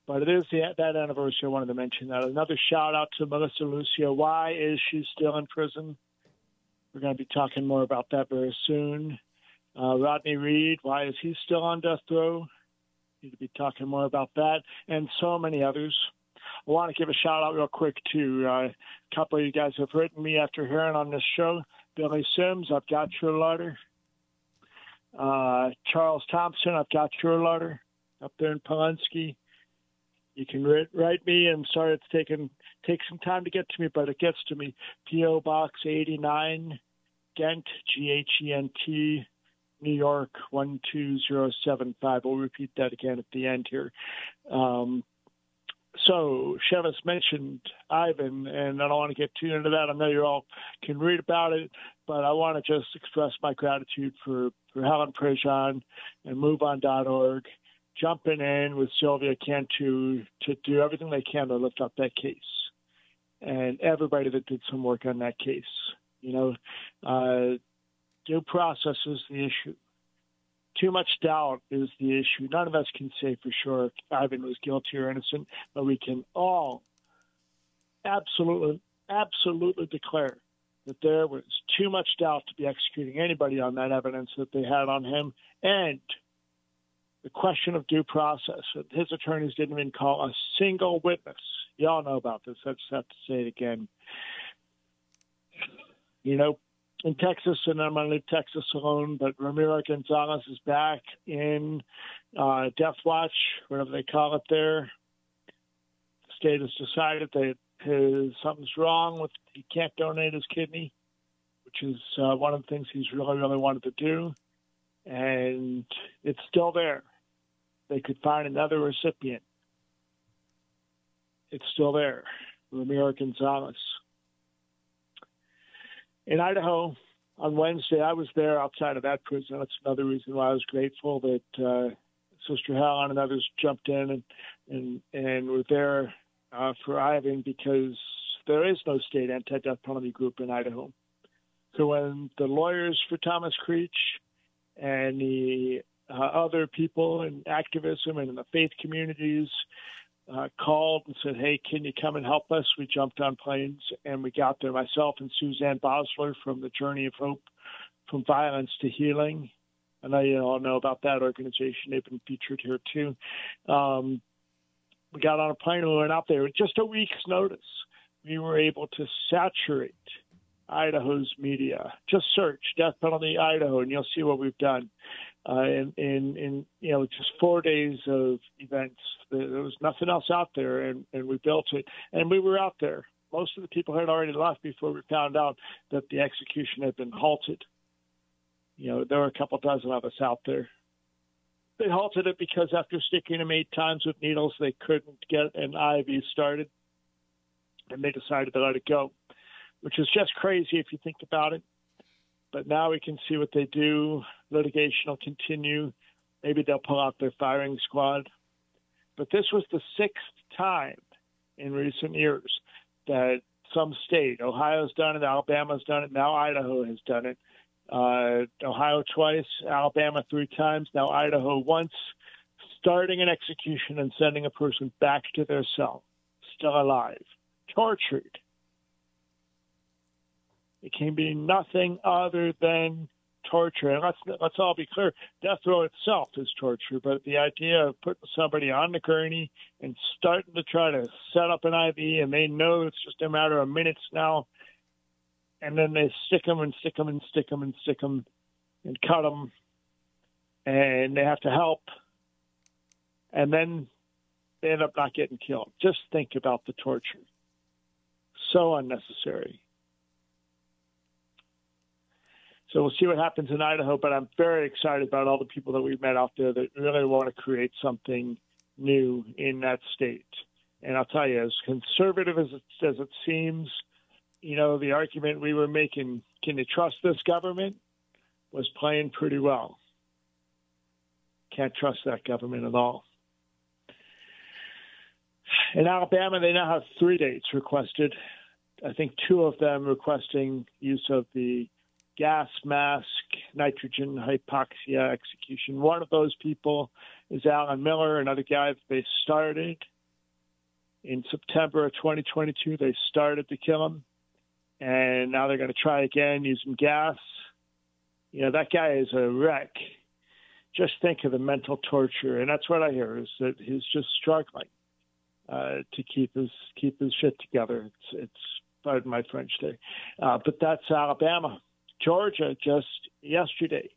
But it is that anniversary. I wanted to mention that. Another shout out to Melissa Lucio. Why is she still in prison? We're going to be talking more about that very soon. Rodney Reed, why is he still on death row? Need to be talking more about that, and so many others. I want to give a shout out real quick to a couple of you guys who have written me after hearing on this show. Billy Sims, I've got your letter. Charles Thompson, I've got your letter up there in Polensky. You can write me. I'm sorry it's take some time to get to me, but it gets to me. P.O. Box 89, Ghent, G-H-E-N-T, New York 12075. We'll repeat that again at the end here. So Chevis mentioned Ivan, and I don't want to get too into that. I know you all can read about it, but I want to just express my gratitude for Helen Prejean and MoveOn.org jumping in with Sylvia Cantu to do everything they can to lift up that case, and everybody that did some work on that case. Due process is the issue. Too much doubt is the issue. None of us can say for sure if Ivan was guilty or innocent, but we can all absolutely declare that there was too much doubt to be executing anybody on that evidence that they had on him. And the question of due process, his attorneys didn't even call a single witness. You all know about this. I just have to say it again. In Texas, and I'm going to leave Texas alone, but Ramiro Gonzalez is back in Death Watch, whatever they call it there. The state has decided that something's wrong he can't donate his kidney, which is one of the things he's really, really wanted to do. And it's still there. They could find another recipient. It's still there. Ramiro Gonzalez. In Idaho, on Wednesday, I was there outside of that prison. That's another reason why I was grateful that Sister Helen and others jumped in and were there for Ivan, because there is no state anti-death penalty group in Idaho. So when the lawyers for Thomas Creech and the other people in activism and in the faith communities called and said, hey, can you come and help us? We jumped on planes and we got there. Myself and Suzanne Bosler from the Journey of Hope from Violence to Healing. I know you all know about that organization. They've been featured here too. We got on a plane and we went out there. With just a week's notice, we were able to saturate Idaho's media. Just search Death Penalty Idaho and you'll see what we've done. In just 4 days of events. There was nothing else out there, and we built it. And we were out there. Most of the people had already left before we found out that the execution had been halted. There were a couple dozen of us out there. They halted it because after sticking him 8 times with needles, they couldn't get an IV started, and they decided to let it go, which is just crazy if you think about it. But now we can see what they do. Litigation will continue. Maybe they'll pull out their firing squad. But this was the 6th time in recent years that some state, Ohio's done it, Alabama's done it, now Idaho has done it. Ohio twice, Alabama 3 times, now Idaho once, starting an execution and sending a person back to their cell, still alive, tortured. It can be nothing other than torture. And let's all be clear, death row itself is torture, but the idea of putting somebody on the gurney and starting to try to set up an IV, and they know it's just a matter of minutes now, and then they stick them and stick them and stick them and stick them and cut them, and they have to help, and then they end up not getting killed. Just think about the torture. So unnecessary. So we'll see what happens in Idaho, but I'm very excited about all the people that we've met out there that really want to create something new in that state. And I'll tell you, as conservative as it seems, the argument we were making, can you trust this government, was playing pretty well. Can't trust that government at all. In Alabama, they now have 3 dates requested. I think 2 of them requesting use of the gas mask, nitrogen hypoxia execution. One of those people is Alan Miller, another guy that they started in September of 2022. They started to kill him, and now they're going to try again using gas. That guy is a wreck. Just think of the mental torture, and that's what I hear, is that he's just struggling to keep his shit together. It's pardon my French there, but that's Alabama. Georgia just yesterday.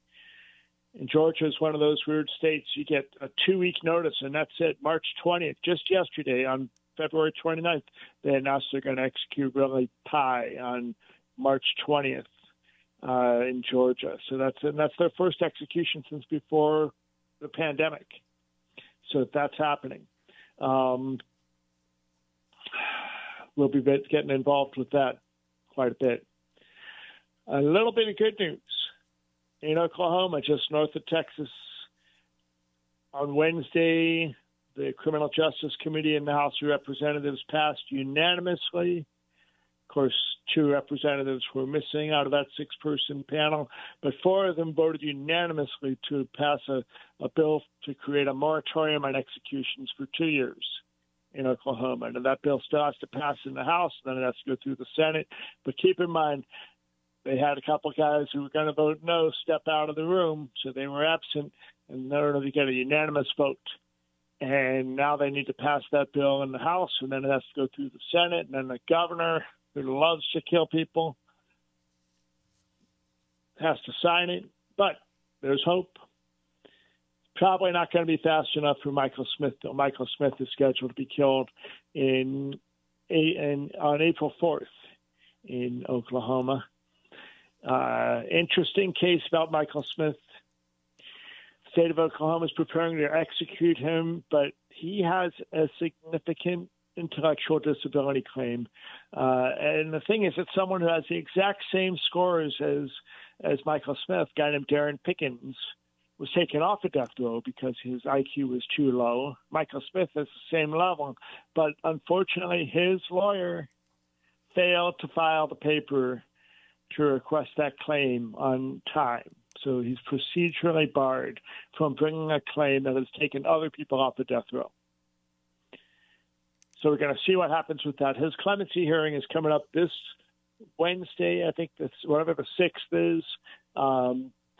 And Georgia is one of those weird states. You get a 2-week notice, and that's it. March 20th, just yesterday, on February 29th, they announced they're going to execute Riley Pye on March 20th in Georgia. So that's their first execution since before the pandemic. So that's happening. We'll be getting involved with that quite a bit. A little bit of good news. In Oklahoma, just north of Texas, on Wednesday, the Criminal Justice Committee in the House of Representatives passed unanimously. Of course, 2 representatives were missing out of that 6-person panel, but 4 of them voted unanimously to pass a bill to create a moratorium on executions for 2 years in Oklahoma. And that bill still has to pass in the House, then it has to go through the Senate. But keep in mind, they had a couple guys who were going to vote no step out of the room, so they were absent, and in order to get a unanimous vote. And now they need to pass that bill in the House, and then it has to go through the Senate, and then the governor, who loves to kill people, has to sign it. But there's hope. Probably not going to be fast enough for Michael Smith, though. Michael Smith is scheduled to be killed on April 4th in Oklahoma. Interesting case about Michael Smith. The state of Oklahoma is preparing to execute him, but he has a significant intellectual disability claim. And the thing is, it's someone who has the exact same scores as Michael Smith. A guy named Darren Pickens was taken off of death row because his IQ was too low. Michael Smith is the same level, but unfortunately his lawyer failed to file the paper to request that claim on time. So he's procedurally barred from bringing a claim that has taken other people off the death row. So we're going to see what happens with that. His clemency hearing is coming up this Wednesday. I think that's whatever the 6th is.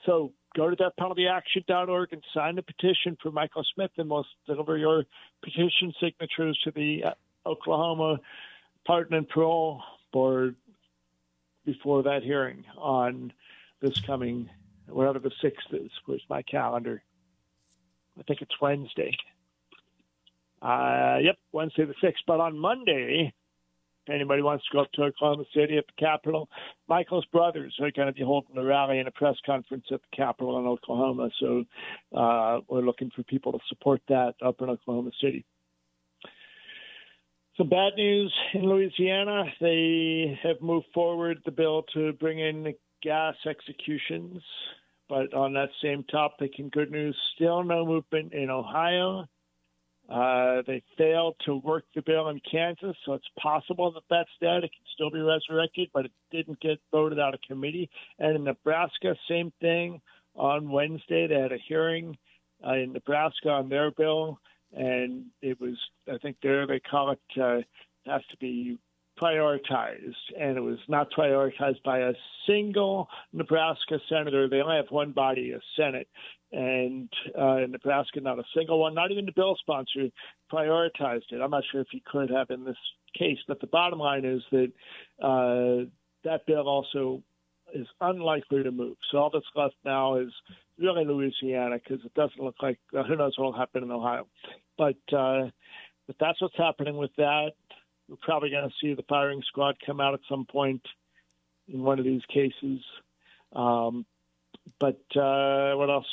So go to deathpenaltyaction.org and sign the petition for Michael Smith, and we'll deliver your petition signatures to the Oklahoma Pardon and Parole Board before that hearing on this coming, whatever the 6th is. Where's my calendar? I think it's Wednesday. Wednesday the 6th. But on Monday, if anybody wants to go up to Oklahoma City at the Capitol, Michael's brothers are going to be holding a rally and a press conference at the Capitol in Oklahoma. So we're looking for people to support that up in Oklahoma City. Some bad news in Louisiana. They have moved forward the bill to bring in gas executions. But on that same topic, in good news, still no movement in Ohio. They failed to work the bill in Kansas, so it's possible that that's dead. It can still be resurrected, but it didn't get voted out of committee. And in Nebraska, same thing. On Wednesday, they had a hearing in Nebraska on their bill, and it was, I think there they call it, has to be prioritized, and it was not prioritized by a single Nebraska senator. They only have one body, a Senate, and in Nebraska, not a single one, not even the bill sponsor, prioritized it. I'm not sure if he could have in this case, but the bottom line is that that bill also is unlikely to move. So all that's left now is really Louisiana, because it doesn't look like, who knows what will happen in Ohio. But that's what's happening with that. We're probably going to see the firing squad come out at some point in one of these cases. But what else?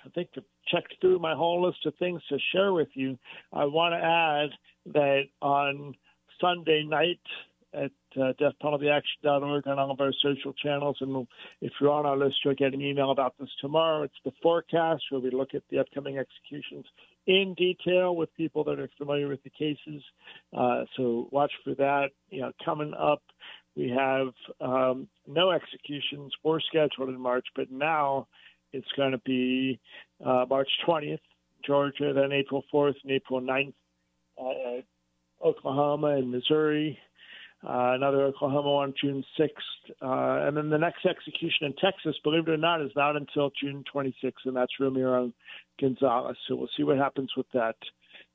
I think I've checked through my whole list of things to share with you. I want to add that on Sunday night at deathpenaltyaction.org on all of our social channels, and if you're on our list, you'll get an email about this tomorrow. It's the forecast where we look at the upcoming executions in detail with people that are familiar with the cases. So watch for that. Coming up, we have no executions were scheduled in March, but now it's going to be March 20th, Georgia, then April 4th and April 9th, Oklahoma and Missouri. Another Oklahoma on June 6th. And then the next execution in Texas, believe it or not, is not until June 26th, and that's Ramiro Gonzalez. So we'll see what happens with that.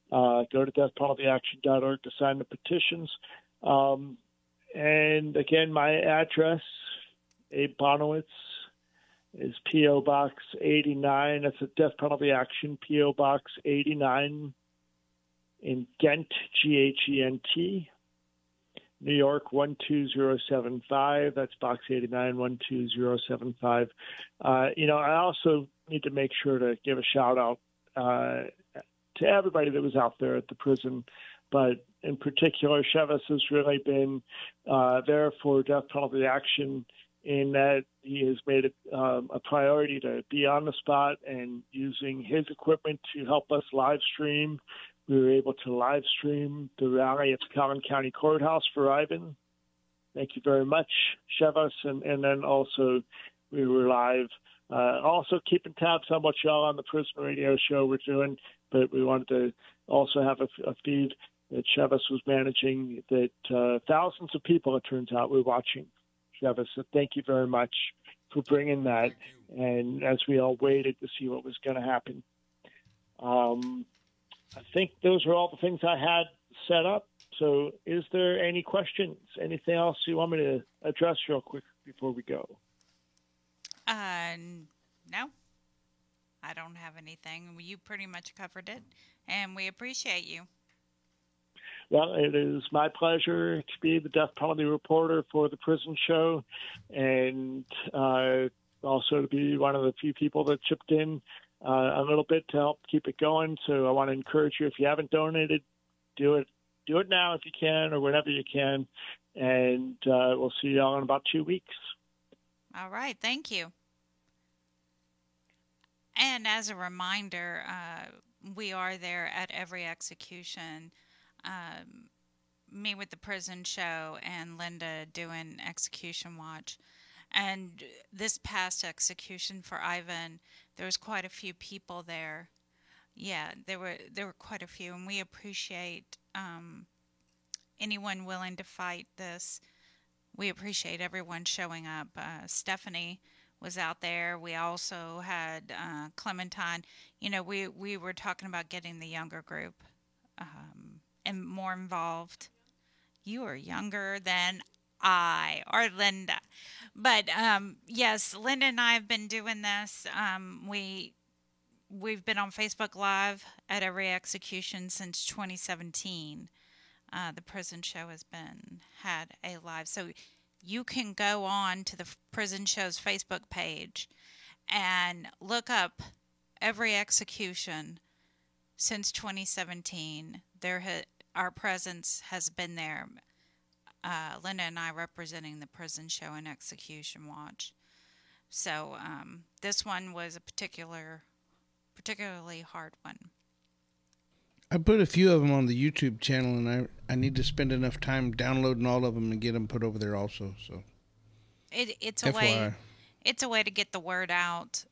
Go to deathpenaltyaction.org to sign the petitions. And again, my address, Abe Bonowitz, is P.O. Box 89. That's a Death Penalty Action, P.O. Box 89 in Ghent, G-H-E-N-T. New York 12075. That's box 89 12075. I also need to make sure to give a shout out to everybody that was out there at the prison, but in particular, Chevis has really been there for Death Penalty Action in that he has made it a priority to be on the spot and using his equipment to help us live stream. We were able to live stream the rally at the Collin County Courthouse for Ivan. Thank you very much, Chevis. And then also we were live, also keeping tabs on what y'all on the Prison Radio Show were doing, but we wanted to also have a feed that Chevis was managing that thousands of people, it turns out, were watching Chevis. So thank you very much for bringing that. And as we all waited to see what was going to happen. I think those are all the things I had set up. So is there any questions? Anything else you want me to address real quick before we go? No. I don't have anything. You pretty much covered it, and we appreciate you. Well, it is my pleasure to be the death penalty reporter for the prison show, and also to be one of the few people that chipped in a little bit to help keep it going. So I want to encourage you, if you haven't donated, do it now if you can, or whenever you can. And we'll see you all in about 2 weeks. All right. Thank you. And as a reminder, we are there at every execution. Me with the prison show and Linda doing execution watch. And this past execution for Ivan, there was quite a few people there. Yeah, there were quite a few, and we appreciate anyone willing to fight this. We appreciate everyone showing up. Stephanie was out there. We also had Clementine. We were talking about getting the younger group and more involved. You are younger than I or Linda. But yes, Linda and I have been doing this. We've been on Facebook Live at every execution since 2017. The prison show has had a live. So you can go on to the prison show's Facebook page and look up every execution since 2017. Our presence has been there. Linda and I representing the prison show and execution watch. So this one was a particularly hard one. I put a few of them on the YouTube channel, and I need to spend enough time downloading all of them and get them put over there also. So it's a FYI. It's a way to get the word out.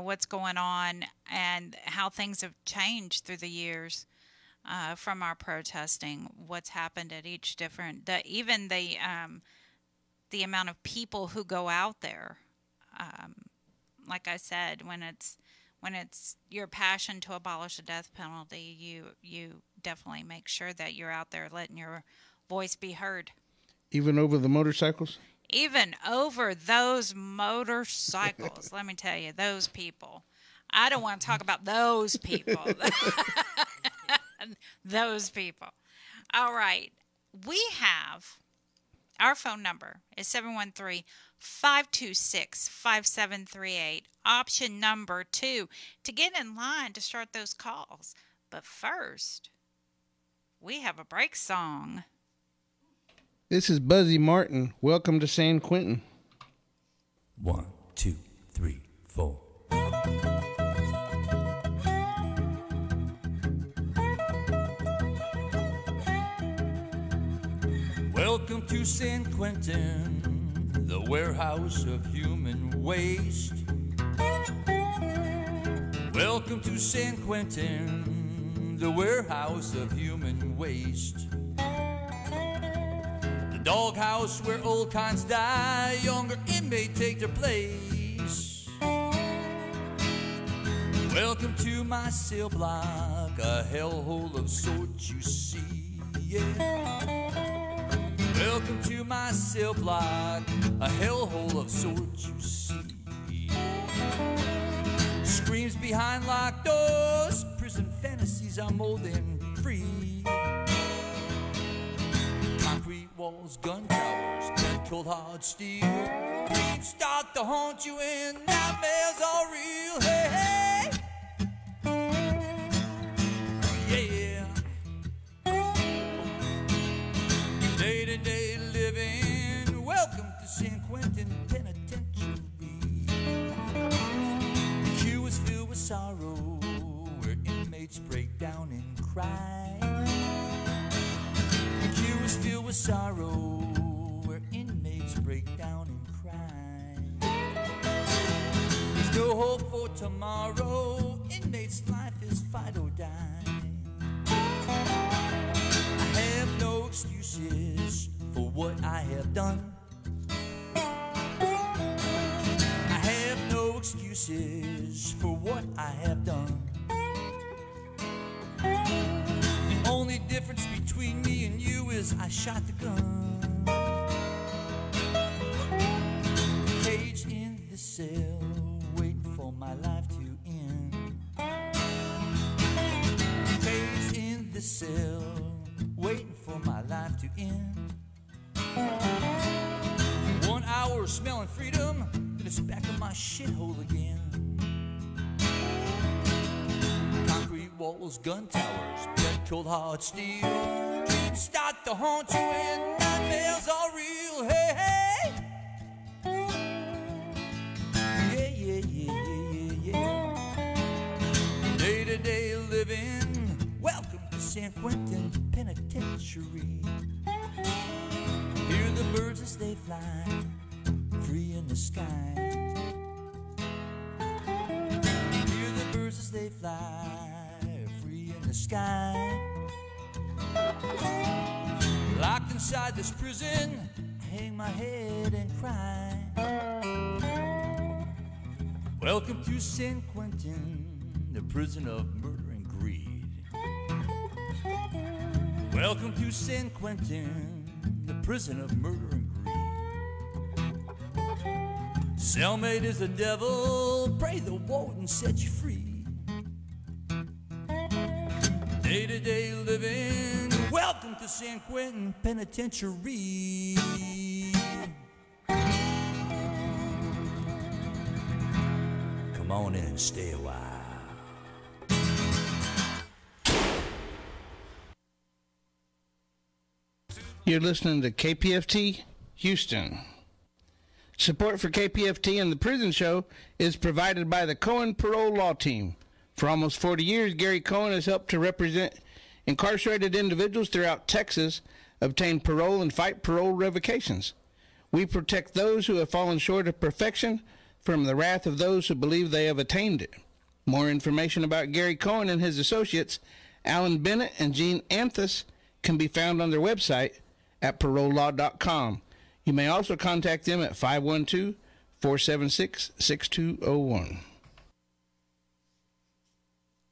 What's going on and how things have changed through the years. From our protesting, what's happened at each different, even the amount of people who go out there. Like I said, when it's your passion to abolish the death penalty, you definitely make sure that you're out there letting your voice be heard. Even over the motorcycles? Even over those motorcycles. Let me tell you, those people. I don't want to talk about those people. Those people. All right. We have, our phone number is 526-5738. Option number 2 to get in line to start those calls. But first, we have a break song. This is Buzzy Martin. Welcome to San Quentin. 1, 2, 3, 4. Welcome to San Quentin, the warehouse of human waste. Welcome to San Quentin, the warehouse of human waste. The doghouse where old cons die, younger inmates take their place. Welcome to my cell block, a hellhole of sorts you see, yeah. Welcome to my cell block, a hellhole of sorts you see. Screams behind locked doors, prison fantasies are more than free. Concrete walls, gun towers, dead cold hard steel. Dreams start to haunt you and nightmares are real. Hey, hey. Yeah. Day-to-day living, welcome to San Quentin Penitentiary. The queue is filled with sorrow, where inmates break down and cry. The queue is filled with sorrow, where inmates break down and cry. There's no hope for tomorrow, inmates' life is fight or die. I have no excuses for what I have done. I have no excuses for what I have done. The only difference between me and you is I shot the gun. Caged in the cell, waiting for my life to end. Caged in the cell, waiting for my life to end. 1 hour smelling freedom, then it's back in my shithole again. Concrete walls, gun towers, dead cold hard steel. Dreams start to haunt you and nightmares are real. Hey, hey. Yeah, yeah, yeah, yeah, yeah, yeah. Day-to-day living, welcome to San Quentin Penitentiary. Hear the birds as they fly, free in the sky. Hear the birds as they fly, free in the sky. Locked inside this prison, I hang my head and cry. Welcome to San Quentin, the prison of murder and greed. Welcome to San Quentin, the prison of murder and greed. Cellmate is the devil, pray the warden set you free. Day-to-day living, welcome to San Quentin Penitentiary. Come on in and stay a while. You're listening to KPFT Houston. Support for KPFT and the Prison Show is provided by the Cohen Parole Law Team. For almost 40 years, Gary Cohen has helped to represent incarcerated individuals throughout Texas, obtain parole, and fight parole revocations. We protect those who have fallen short of perfection from the wrath of those who believe they have attained it. More information about Gary Cohen and his associates, Alan Bennett and Gene Anthus, can be found on their website at parolelaw.com. You may also contact them at 512-476-6201.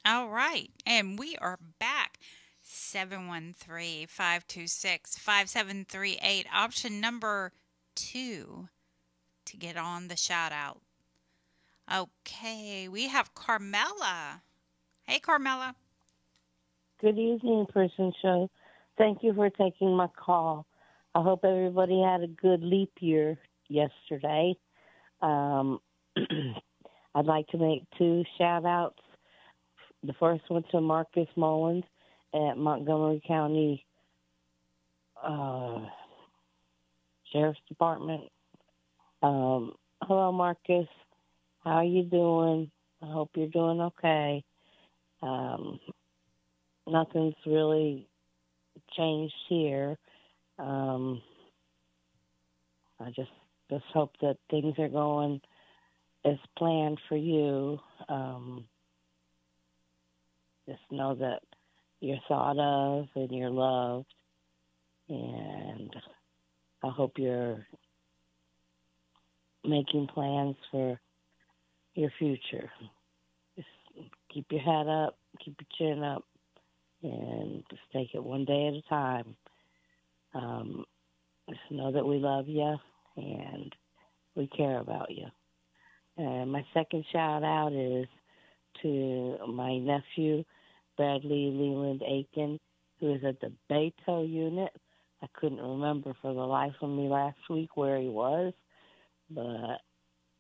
All right, and we are back. 713-526-5738, option number 2 to get on the shout out. Okay, we have Carmela. Hey, Carmela. Good evening, Prison Show. Thank you for taking my call. I hope everybody had a good leap year yesterday. I'd like to make 2 shout-outs. The first one to Marcus Mullins at Montgomery County Sheriff's Department. Hello, Marcus. How are you doing? I hope you're doing okay. Nothing's really changed here. I just hope that things are going as planned for you. Just know that you're thought of and you're loved, and I hope you're making plans for your future. Just keep your head up, keep your chin up, and just take it one day at a time. Just know that we love you and we care about you. And my second shout out is to my nephew, Bradley Leland Aiken, who is at the Beto unit. I couldn't remember for the life of me last week where he was, but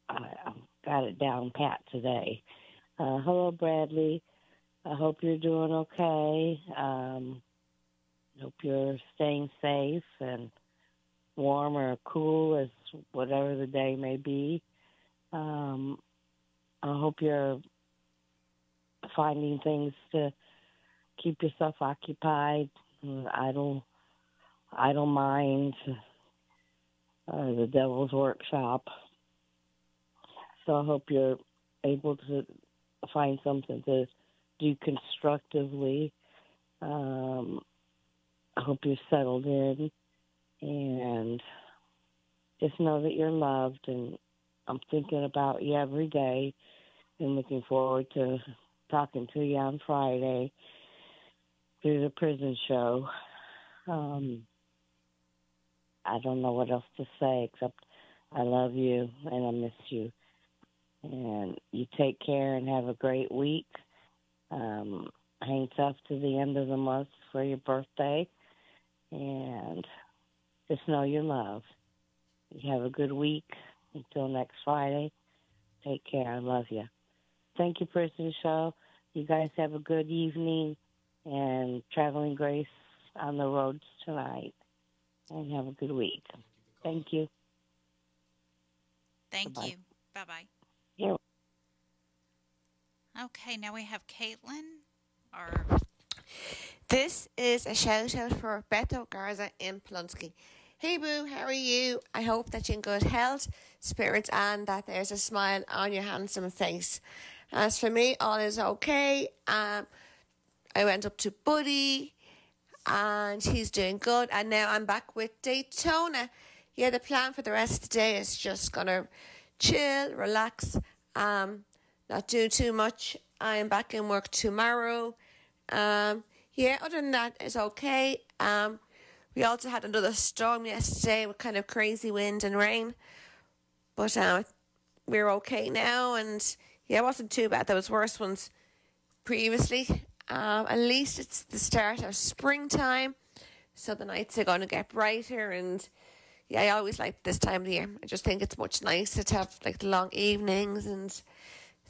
I got it down pat today. Hello, Bradley. I hope you're doing okay. Hope you're staying safe and warm or cool as whatever the day may be. I hope you're finding things to keep yourself occupied. Idle mind, the devil's workshop. So I hope you're able to find something to do constructively. I hope you're settled in, and just know that you're loved, and I'm thinking about you every day and looking forward to talking to you on Friday through the prison show. I don't know what else to say except I love you and I miss you. And you take care and have a great week. Hang tough to the end of the month for your birthday. And just know you're loved. You have a good week. Until next Friday, take care. I love you. Thank you, Prison Show. You guys have a good evening and traveling grace on the roads tonight. And have a good week. Thank you. Thank Bye-bye. you. Bye-bye. Yeah. Okay, now we have Caitlin. This is a shout out for Beto Garza in Polunsky. Hey Boo, how are you? I hope that you're in good health, spirits, and that there's a smile on your handsome face. As for me, all is okay. I went up to Buddy and he's doing good, and now I'm back with Daytona. Yeah, the plan for the rest of the day is just gonna chill, relax, not do too much. I am back in work tomorrow. Yeah, other than that, it's okay. We also had another storm yesterday with kind of crazy wind and rain, but we're okay now, and yeah, it wasn't too bad. There was worse ones previously. At least it's the start of springtime, so the nights are going to get brighter, and yeah, I always like this time of the year. I just think it's much nicer to have like the long evenings and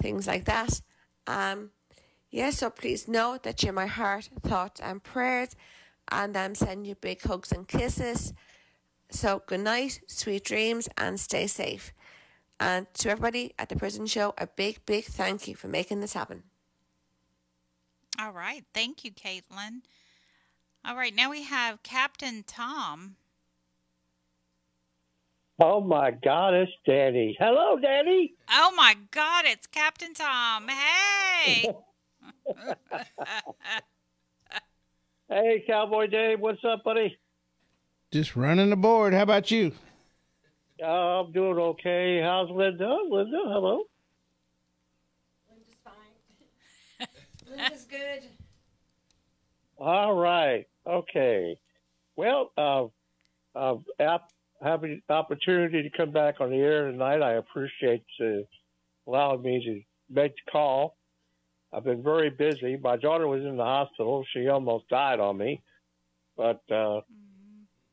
things like that. Yeah, so please know that you're my heart, thoughts and prayers, and I'm sending you big hugs and kisses. So good night, sweet dreams, and stay safe. And to everybody at the Prison Show, a big, big thank you for making this happen. All right. Thank you, Caitlin. All right. Now we have Captain Tom. Oh, my God, it's Danny. Hello, Danny. Oh, my God, it's Captain Tom. Hey. Hey, Cowboy Dave. What's up, buddy? Just running the board. How about you? I'm doing okay. How's Linda? Linda, hello. Linda's fine. Linda's good. All right. Okay. Well, having the opportunity to come back on the air tonight, I appreciate allowing me to make the call. I've been very busy. My daughter was in the hospital. She almost died on me, but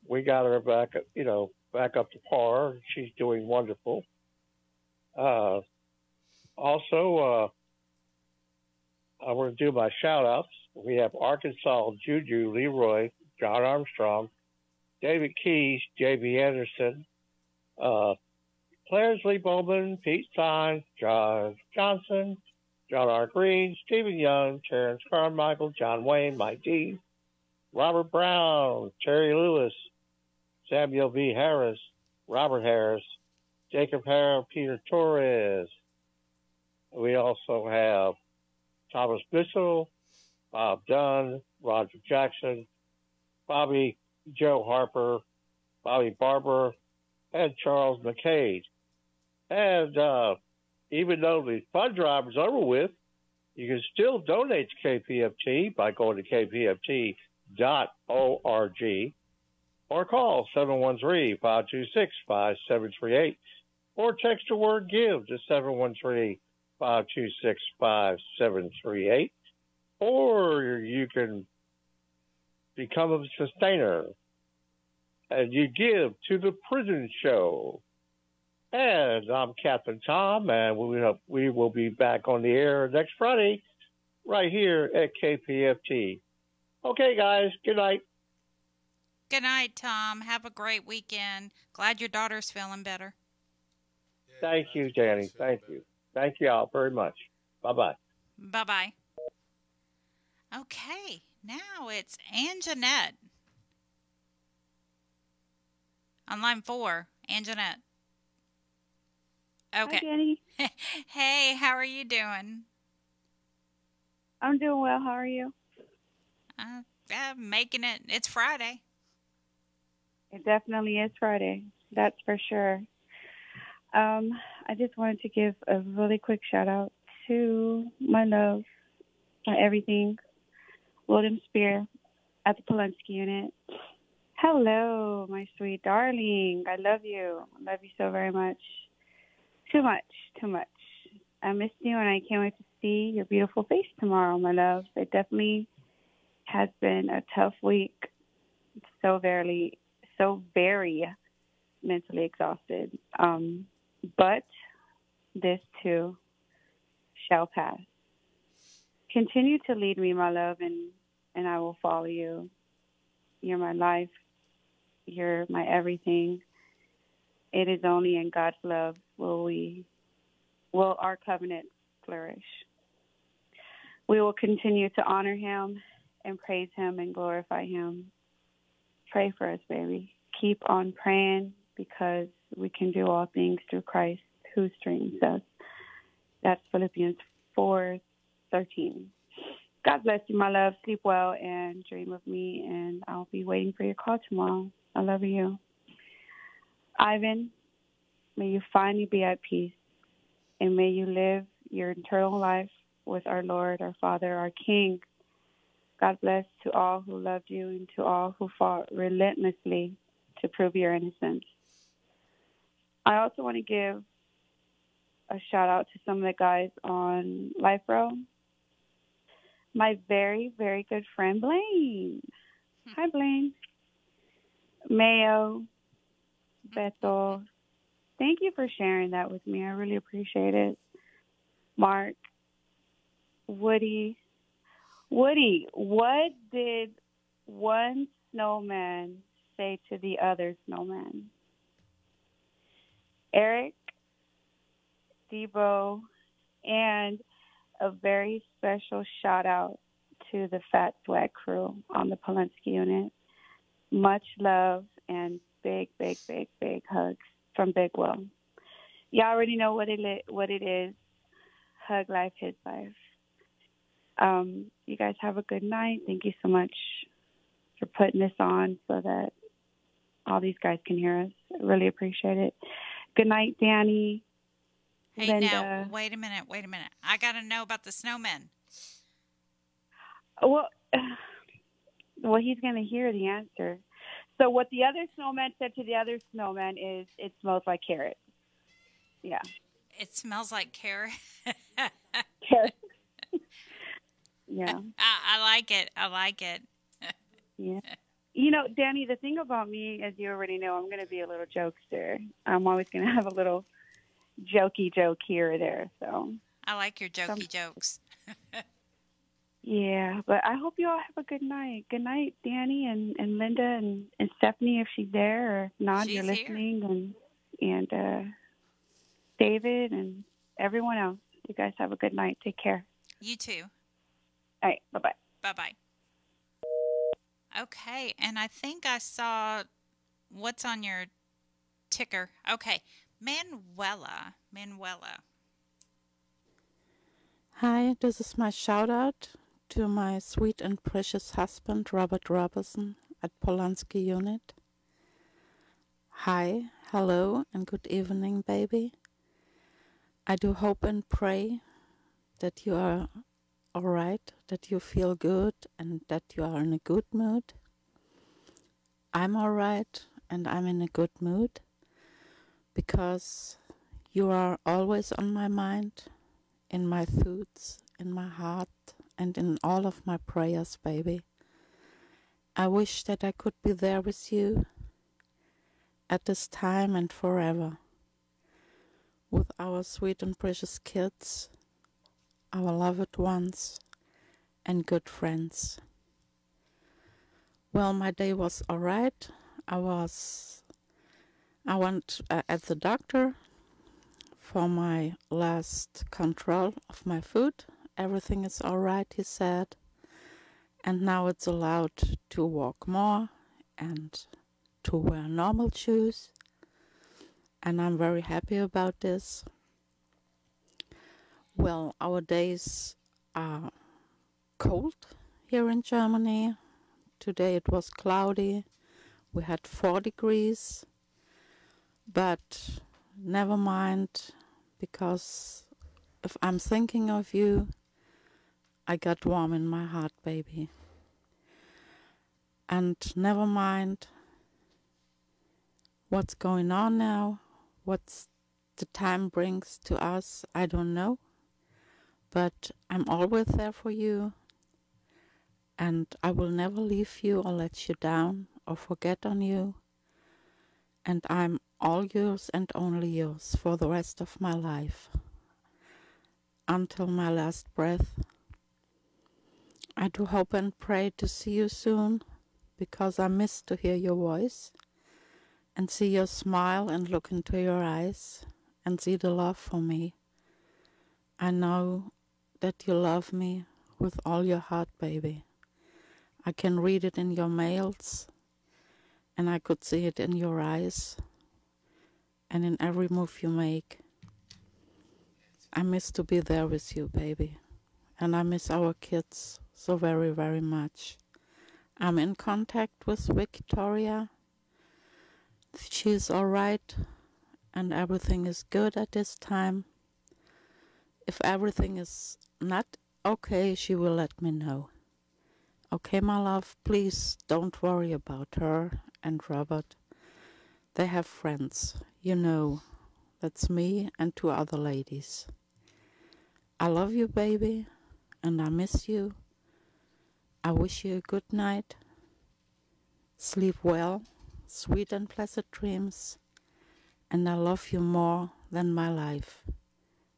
we got her back, back up to par. She's doing wonderful. Also, I want to do my shout-outs. We have Arkansas, Juju, Leroy, John Armstrong, David Keys, J.B. Anderson, Clarence Lee Bowman, Pete Stein, John Johnson, John R. Green, Stephen Young, Terrence Carmichael, John Wayne, Mike D., Robert Brown, Terry Lewis, Samuel V. Harris, Robert Harris, Jacob Harrell, Peter Torres. We also have Thomas Bissell, Bob Dunn, Roger Jackson, Bobby Joe Harper, Bobby Barber, and Charles McCade. And even though the fund drive is over with, you can still donate to KPFT by going to kpft.org or call 713-526-5738 or text the word GIVE to 713-526-5738, or you can become a sustainer and you give to the prison show. And I'm Captain Tom, and we will be back on the air next Friday right here at KPFT. Okay, guys, good night. Good night, Tom. Have a great weekend. Glad your daughter's feeling better. Thank you, Danny. Thank you. Thank you all very much. Bye-bye. Bye-bye. Okay, now it's Anjanette. On line 4, Anjanette. Okay. Hi, Danny. Hey, how are you doing? I'm doing well. How are you? Making it. It's Friday. It definitely is Friday. That's for sure. I just wanted to give a really quick shout out to my love, my everything, William Spear at the Polunsky unit. Hello, my sweet darling. I love you. I love you so very much. Too much. I missed you, and I can't wait to see your beautiful face tomorrow, my love. It definitely has been a tough week. So very mentally exhausted. But this too shall pass. Continue to lead me, my love, and I will follow you. You're my life. You're my everything. It is only in God's love will our covenant flourish. We will continue to honor him and praise him and glorify him. Pray for us, baby. Keep on praying, because we can do all things through Christ who strengthens us. That's Philippians 4:13. God bless you, my love. Sleep well and dream of me, and I'll be waiting for your call tomorrow. I love you. Ivan, may you finally be at peace, and may you live your eternal life with our Lord, our Father, our King. God bless to all who loved you and to all who fought relentlessly to prove your innocence. I also want to give a shout out to some of the guys on Life Row. My very, very good friend, Blaine. Hi, Blaine. Mayo, Beto, thank you for sharing that with me. I really appreciate it. Mark, Woody, what did one snowman say to the other snowman? Eric, Debo, and a very special shout out to the Fat Swag crew on the Polunsky unit. Much love and big hugs from Big Will. Y'all already know what it is. Hug life, his life. You guys have a good night. Thank you so much for putting this on so that all these guys can hear us. I really appreciate it. Good night, Danny. Hey, Linda. now, wait a minute. I got to know about the snowmen. Well, he's going to hear the answer. So what the other snowman said to the other snowman is, it smells like carrot. Yeah. It smells like carrot. Carrot. Yeah. I like it. Yeah. You know, Danny, the thing about me, as you already know, I'm going to be a little jokester. I'm always going to have a little jokey joke here or there. So I like your jokey jokes. Yeah, but I hope you all have a good night. Good night, Danny and Linda and Stephanie, if she's there, or if not, She's you're here. listening, and David and everyone else. You guys have a good night. Take care. You too. All right, bye-bye. Bye-bye. Okay, and I think I saw what's on your ticker. Okay, Manuela. Hi, this is my shout out to my sweet and precious husband, Robert Robertson, at Polanski Unit. Hi, hello, and good evening, baby. I do hope and pray that you are all right, that you feel good, and that you are in a good mood. I'm all right, and I'm in a good mood, because you are always on my mind, in my thoughts, in my heart, and in all of my prayers, baby. I wish that I could be there with you at this time and forever, with our sweet and precious kids, our loved ones, and good friends. Well, my day was all right. I went at the doctor for my last control of my food. Everything is all right, he said. And now it's allowed to walk more and to wear normal shoes. And I'm very happy about this. Well, our days are cold here in Germany. Today it was cloudy. We had 4 degrees. But never mind, because if I'm thinking of you, I got warm in my heart, baby. And never mind what's going on now, what the time brings to us, I don't know. But I'm always there for you, and I will never leave you or let you down or forget on you. And I'm all yours and only yours for the rest of my life, until my last breath. I do hope and pray to see you soon, because I miss to hear your voice and see your smile and look into your eyes and see the love for me. I know that you love me with all your heart, baby. I can read it in your mails, and I could see it in your eyes and in every move you make. I miss to be there with you, baby. And I miss our kids so very, very much. I'm in contact with Victoria. She's all right, and everything is good at this time. If everything is not okay, she will let me know. Okay, my love, please don't worry about her and Robert. They have friends, you know. That's me and 2 other ladies. I love you, baby, and I miss you. I wish you a good night. Sleep well, sweet and pleasant dreams, and I love you more than my life,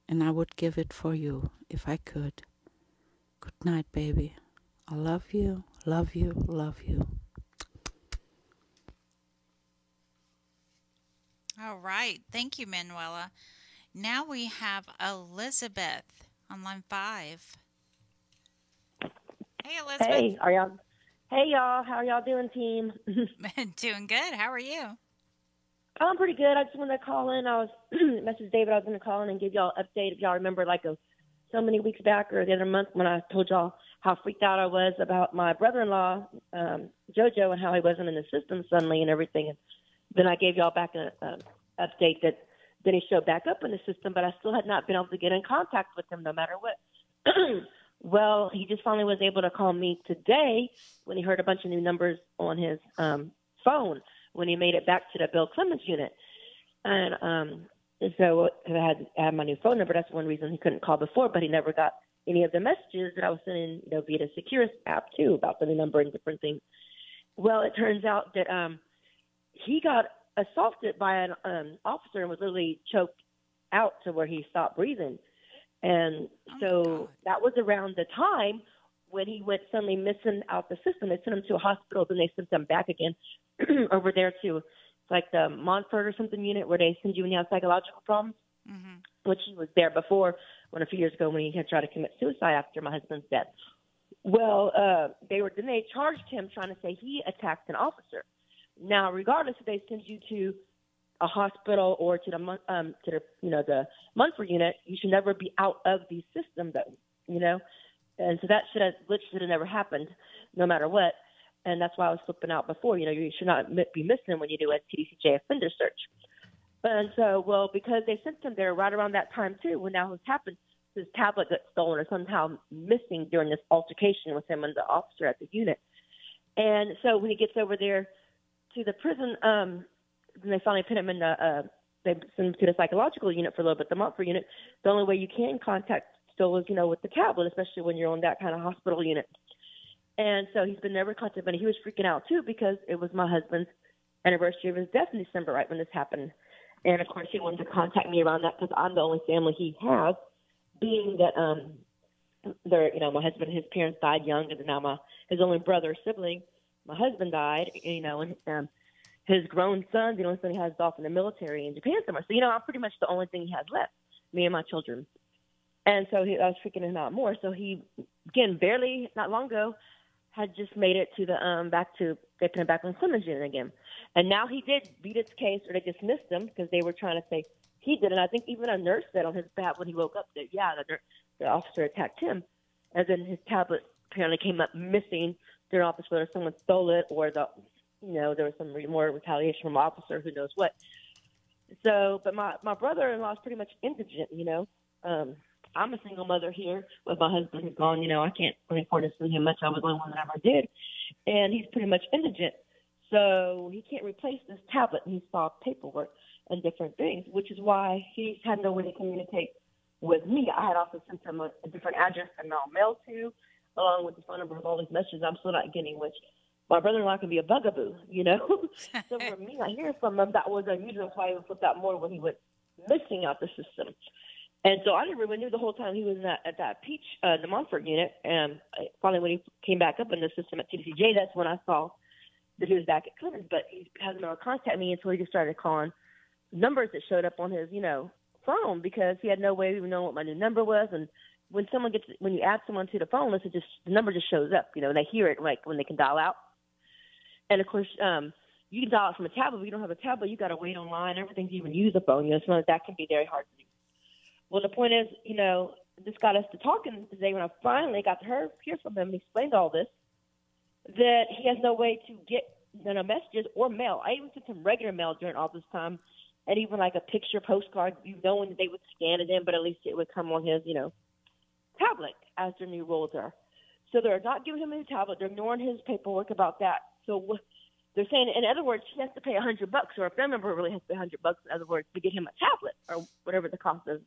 and I would give it for you if I could. Good night, baby. I love you, love you, love you. All right. Thank you, Manuela. Now we have Elizabeth on line 5. Hey, Elizabeth. Hey, Hey, y'all. How are y'all doing, team? Doing good. How are you? I'm pretty good. I just wanted to call in. I was message David. I was going to call in and give y'all an update. If y'all remember, so many weeks back or the other month when I told y'all how freaked out I was about my brother-in-law, JoJo, and how he wasn't in the system suddenly and everything. And then I gave y'all back an update that then he showed back up in the system, but I still had not been able to get in contact with him no matter what. Well, he just finally was able to call me today when he heard a bunch of new numbers on his phone when he made it back to the Bill Clemens unit. And so I had my new phone number. That's one reason he couldn't call before, but he never got any of the messages that I was sending via the Securus app, too, about the new number and different things. Well, it turns out that he got assaulted by an officer and was literally choked out to where he stopped breathing. And so that was around the time when he went suddenly missing out the system. They sent him to a hospital, then they sent him back again over there to like the Montfort or something unit where they send you when you have psychological problems, which he was there before when a few years ago when he had tried to commit suicide after my husband's death. Well, they charged him trying to say he attacked an officer. Now, regardless if they send you to a hospital or to the Montfort unit, you should never be out of the system, though, And so that should have never happened, no matter what. And that's why I was flipping out before. You should not be missing when you do a TDCJ offender search. And so, well, because they sent him there right around that time too, when now what's happened, his tablet got stolen or somehow missing during this altercation with him and the officer at the unit. And so when he gets over there to the prison, then they finally put him in they send him to the psychological unit for a little bit, the Montfort unit. The only way you can contact still is, with the tablet, especially when you're on that kind of hospital unit. And so he's been never contacted, but he was freaking out too because it was my husband's anniversary of his death in December, right when this happened. And of course he wanted to contact me around that because I'm the only family he has, being that my husband and his parents died young, and now his only brother sibling, my husband died, and his grown son, the only son he has, is off in the military in Japan somewhere. So I'm pretty much the only thing he has left, me and my children. And so I was freaking him out more. So he, again, barely not long ago, had just made it to the they put him back on Clemens unit again. And now he did beat his case, or they dismissed him because they were trying to say he did. And I think even a nurse said on his behalf when he woke up that, the officer attacked him. And then his tablet apparently came up missing during office, whether someone stole it or there was some more retaliation from the officer, who knows what. So, but my brother-in-law is pretty much indigent, I'm a single mother here with my husband who's gone. I can't really afford to send him much. I was the only one that ever did. And he's pretty much indigent. So he can't replace this tablet. He's filed paperwork and different things, which is why he's had no way to communicate with me. I had also sent him a different address and mail to, along with the phone number of all these messages I'm still not getting, which my brother-in-law can be a bugaboo, So for me, not hearing from him, that was unusual. That's why he was flipped out more when he went missing out the system. And so I never knew the whole time he was at that Peach, the Montfort unit. And finally, when he came back up in the system at TDCJ, that's when I saw that he was back at Clemens. But he hasn't been able to contact me until he just started calling numbers that showed up on his, phone, because he had no way of even knowing what my new number was. And when you add someone to the phone list, the number just shows up, and they hear it like when they can dial out. And of course, you can dial out from a tablet. If you don't have a tablet, you got to wait online, everything to even use a phone. So that can be very hard to do. Well, the point is, this got us to talking today when I finally got to hear from him and explained all this, that he has no way to get messages or mail. I even sent him regular mail during all this time, and even like a picture postcard, knowing that they would scan it in, but at least it would come on his, tablet, as their new rules are. So they're not giving him a new tablet. They're ignoring his paperwork about that. So they're saying, in other words, he has to pay $100, or a family member really has to pay $100, in other words, to get him a tablet or whatever the cost is.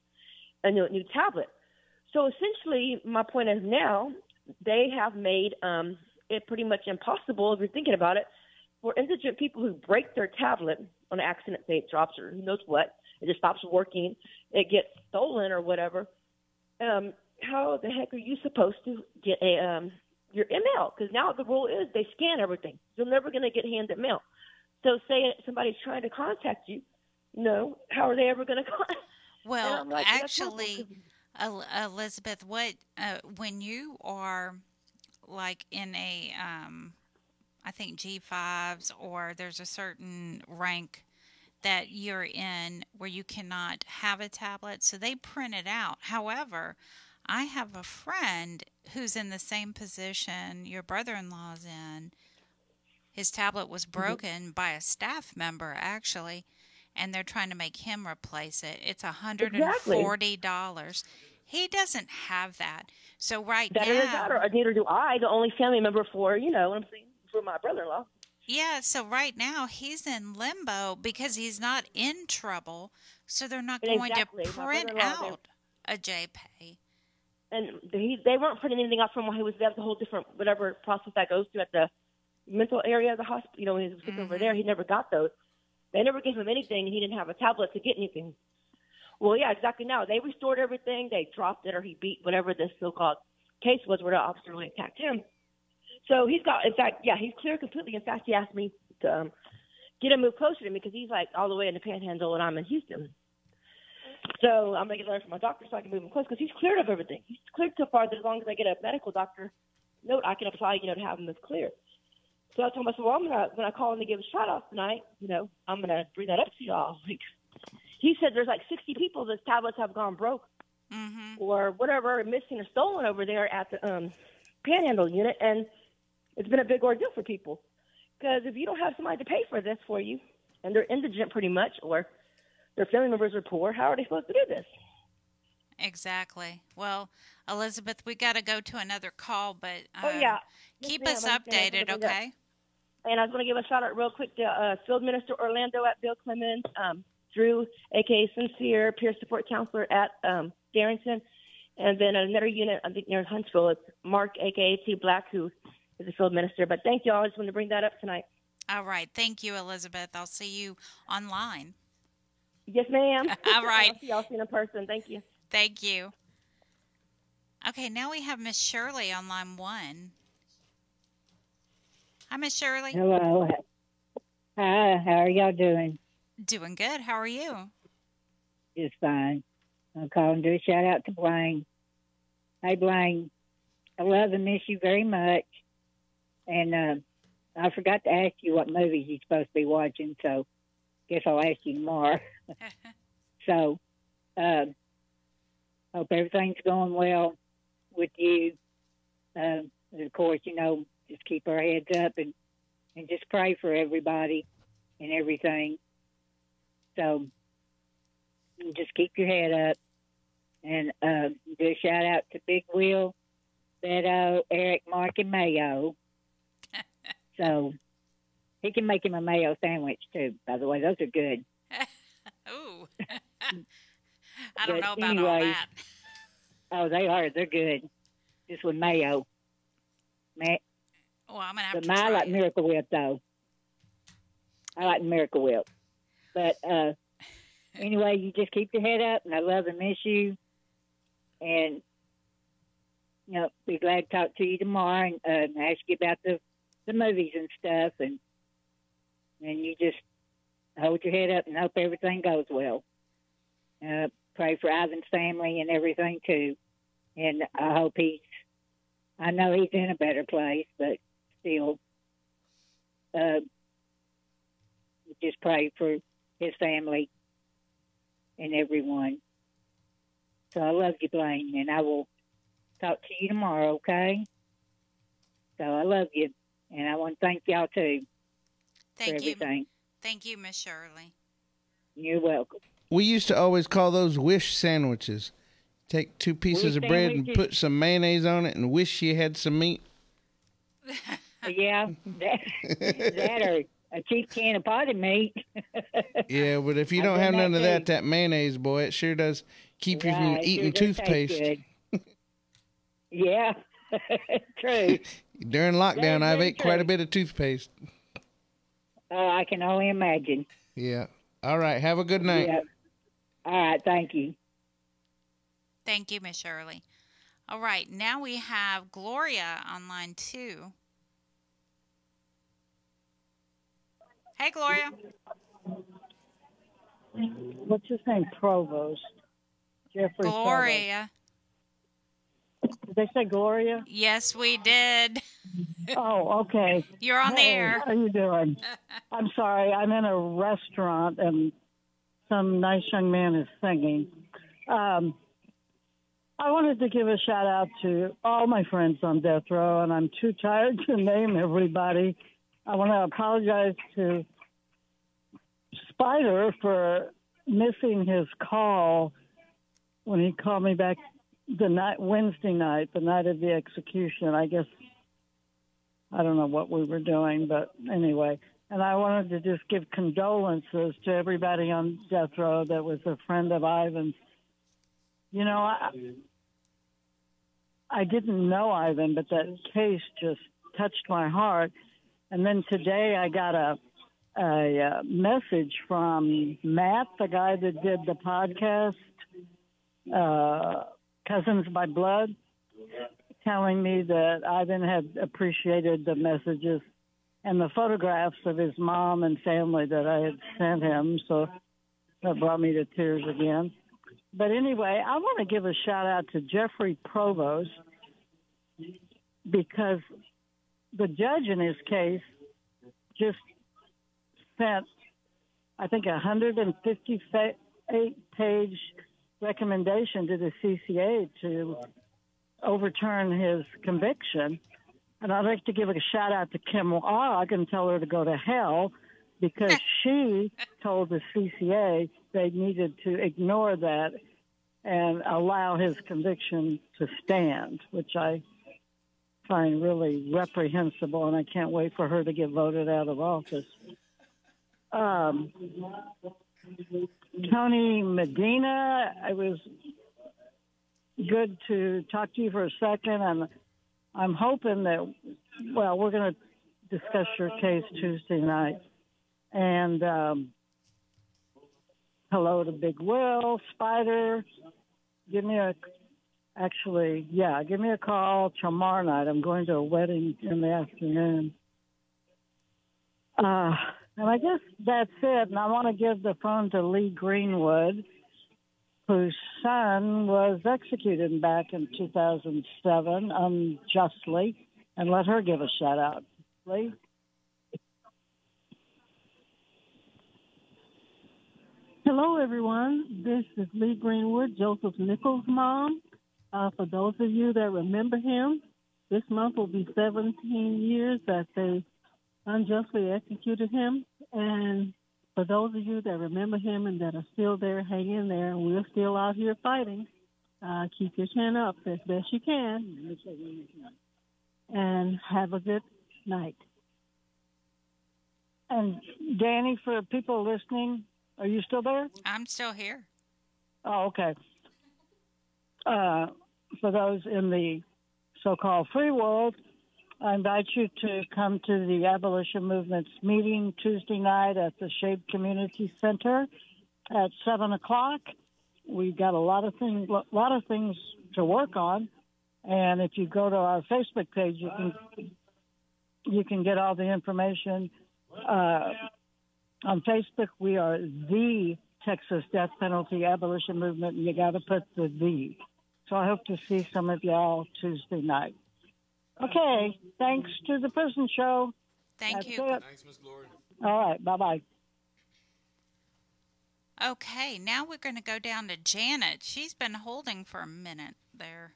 A new tablet. So essentially, my point is now they have made it pretty much impossible, if you're thinking about it, for indigent people who break their tablet on an accident, say it drops or who knows what, it just stops working, it gets stolen or whatever. How the heck are you supposed to get your email? Because now the rule is they scan everything. You're never going to get handed mail. So say somebody's trying to contact you, how are they ever going to contact? Well, actually, Elizabeth, when you are like in a, I think G5s, or there's a certain rank that you're in where you cannot have a tablet, so they print it out. However, I have a friend who's in the same position your brother-in-law's in. His tablet was broken by a staff member, actually, and they're trying to make him replace it. It's $140. He doesn't have that. So now... Neither do I, the only family member for, what I'm saying, for my brother-in-law. Yeah, so right now he's in limbo because he's not in trouble, so they're not going to print out a JPay. And they weren't printing anything out from when he was there, the whole different, whatever process that goes through at the mental area of the hospital. You know, when he was sick over there, he never got those. They never gave him anything, and he didn't have a tablet to get anything. Well, yeah, exactly. Now they restored everything. They dropped it, or he beat whatever this so-called case was where the officer really attacked him. So he's got, in fact, yeah, he's clear completely. In fact, he asked me to get him moved closer to me because he's like all the way in the Panhandle, and I'm in Houston. So I'm going to get a letter from my doctor so I can move him close because he's cleared of everything. He's cleared so far that as long as I get a medical doctor note, I can apply, you know, to have him as clear. So I told him, I said, well, when I call him to give a shout-out tonight, you know, I'm going to bring that up to y'all. Like, he said there's like 60 people that tablets have gone broke or whatever, missing or stolen over there at the Panhandle unit, and it's been a big ordeal for people. Because if you don't have somebody to pay for this for you, and they're indigent pretty much, or their family members are poor, how are they supposed to do this? Exactly. Well, Elizabeth, we got to go to another call, but keep Yes, us ma'am. updated, okay? And I was going to give a shout-out real quick to Field Minister Orlando at Bill Clemens, Drew, a.k.a. Sincere, peer support counselor at Darrington, and then another unit, I think near Huntsville, it's Mark, a.k.a. T. Black, who is a field minister. But thank you all. I just wanted to bring that up tonight. All right. Thank you, Elizabeth. I'll see you online. Yes, ma'am. All right. I'll see y'all soon in person. Thank you. Thank you. Okay, now we have Miss Shirley on line 1. Hi, Miss Shirley. Hello. Hi, how are y'all doing? Doing good. How are you? Just fine. I'm calling to do a shout out to Blaine. Hey, Blaine, I love and miss you very much. And I forgot to ask you what movies you're supposed to be watching, so guess I'll ask you tomorrow. So, hope everything's going well with you. Of course, you know, just keep our heads up and just pray for everybody and everything. So just keep your head up and do a shout out to Big Will, Beto, Eric, Mark, and Mayo. So he can make him a mayo sandwich too, by the way. Those are good. Ooh. I don't know about all that. Oh, they are. They're good. Just with mayo. Well, I'm going to have but to try I like Miracle Whip, though. I like Miracle Whip. But anyway, you just keep your head up, and I love and miss you. And, you know, be glad to talk to you tomorrow and ask you about the movies and stuff. And you just hold your head up and hope everything goes well. Pray for Ivan's family and everything, too. And I hope I know he's in a better place, but still, just pray for his family and everyone. So I love you, Blaine, and I will talk to you tomorrow, okay? So I love you, and I want to thank y'all, too, for everything. Thank you, Miss Shirley. You're welcome. We used to always call those wish sandwiches. Take 2 pieces of bread and put some mayonnaise on it and wish you had some meat. Yeah, that or a cheap can of potted meat. Yeah, but if you don't have none of that mayonnaise, boy, it sure does keep you from eating toothpaste. Yeah, true. During lockdown, I've ate quite a bit of toothpaste. Oh, I can only imagine. Yeah. All right. Have a good night. Yeah. All right. Thank you. Thank you, Miss Shirley. All right. Now we have Gloria on line 2. Hey, Gloria. What's his name? Provost. Jeffrey Gloria. Provost. Did they say Gloria? Yes, we did. Oh, okay. You're on the air. How are you doing? I'm sorry. I'm in a restaurant and some nice young man is singing. I wanted to give a shout out to all my friends on death row, and I'm too tired to name everybody. I want to apologize to Spider for missing his call when he called me back Wednesday night, the night of the execution. I guess I don't know what we were doing, but anyway. And I wanted to just give condolences to everybody on death row that was a friend of Ivan's. You know, I didn't know Ivan, but that case just touched my heart. And then today I got a message from Matt, the guy that did the podcast, Cousins by Blood, telling me that Ivan had appreciated the messages and the photographs of his mom and family that I had sent him. So that brought me to tears again. But anyway, I want to give a shout out to Jeffrey Provost, because the judge in his case just sent, I think, 158-page recommendation to the CCA to overturn his conviction. And I'd like to give a shout out to Kim Ogg and tell her to go to hell, because she told the CCA they needed to ignore that and allow his conviction to stand, which I find really reprehensible, and I can't wait for her to get voted out of office. Tony Medina, it was good to talk to you for a second, and I'm hoping that, well, we're going to discuss your case Tuesday night. And hello to Big Will, Spider. Give me a call tomorrow night. I'm going to a wedding in the afternoon. And I guess that's it. And I want to give the phone to Lee Greenwood, whose son was executed back in 2007 unjustly, and let her give a shout out. Lee? Hello, everyone. This is Lee Greenwood, Joseph Nichols' mom. For those of you that remember him, this month will be 17 years that they unjustly executed him. And for those of you that remember him and that are still there, hang in there. We're still out here fighting. Keep your chin up as best you can. And have a good night. And Danny, for people listening, are you still there? I'm still here. Oh, okay. For those in the so-called free world, I invite you to come to the Abolition Movement's meeting Tuesday night at the Shade Community Center at 7:00. We've got a lot of things to work on, and if you go to our Facebook page, you can get all the information. On Facebook, we are the Texas Death Penalty Abolition Movement, and you got to put the "the." So I hope to see some of y'all Tuesday night. Okay, thanks to the Prison Show. Thank you. Thanks, Miss Glory. All right, bye-bye. Okay, now we're going to go down to Janet. She's been holding for a minute there.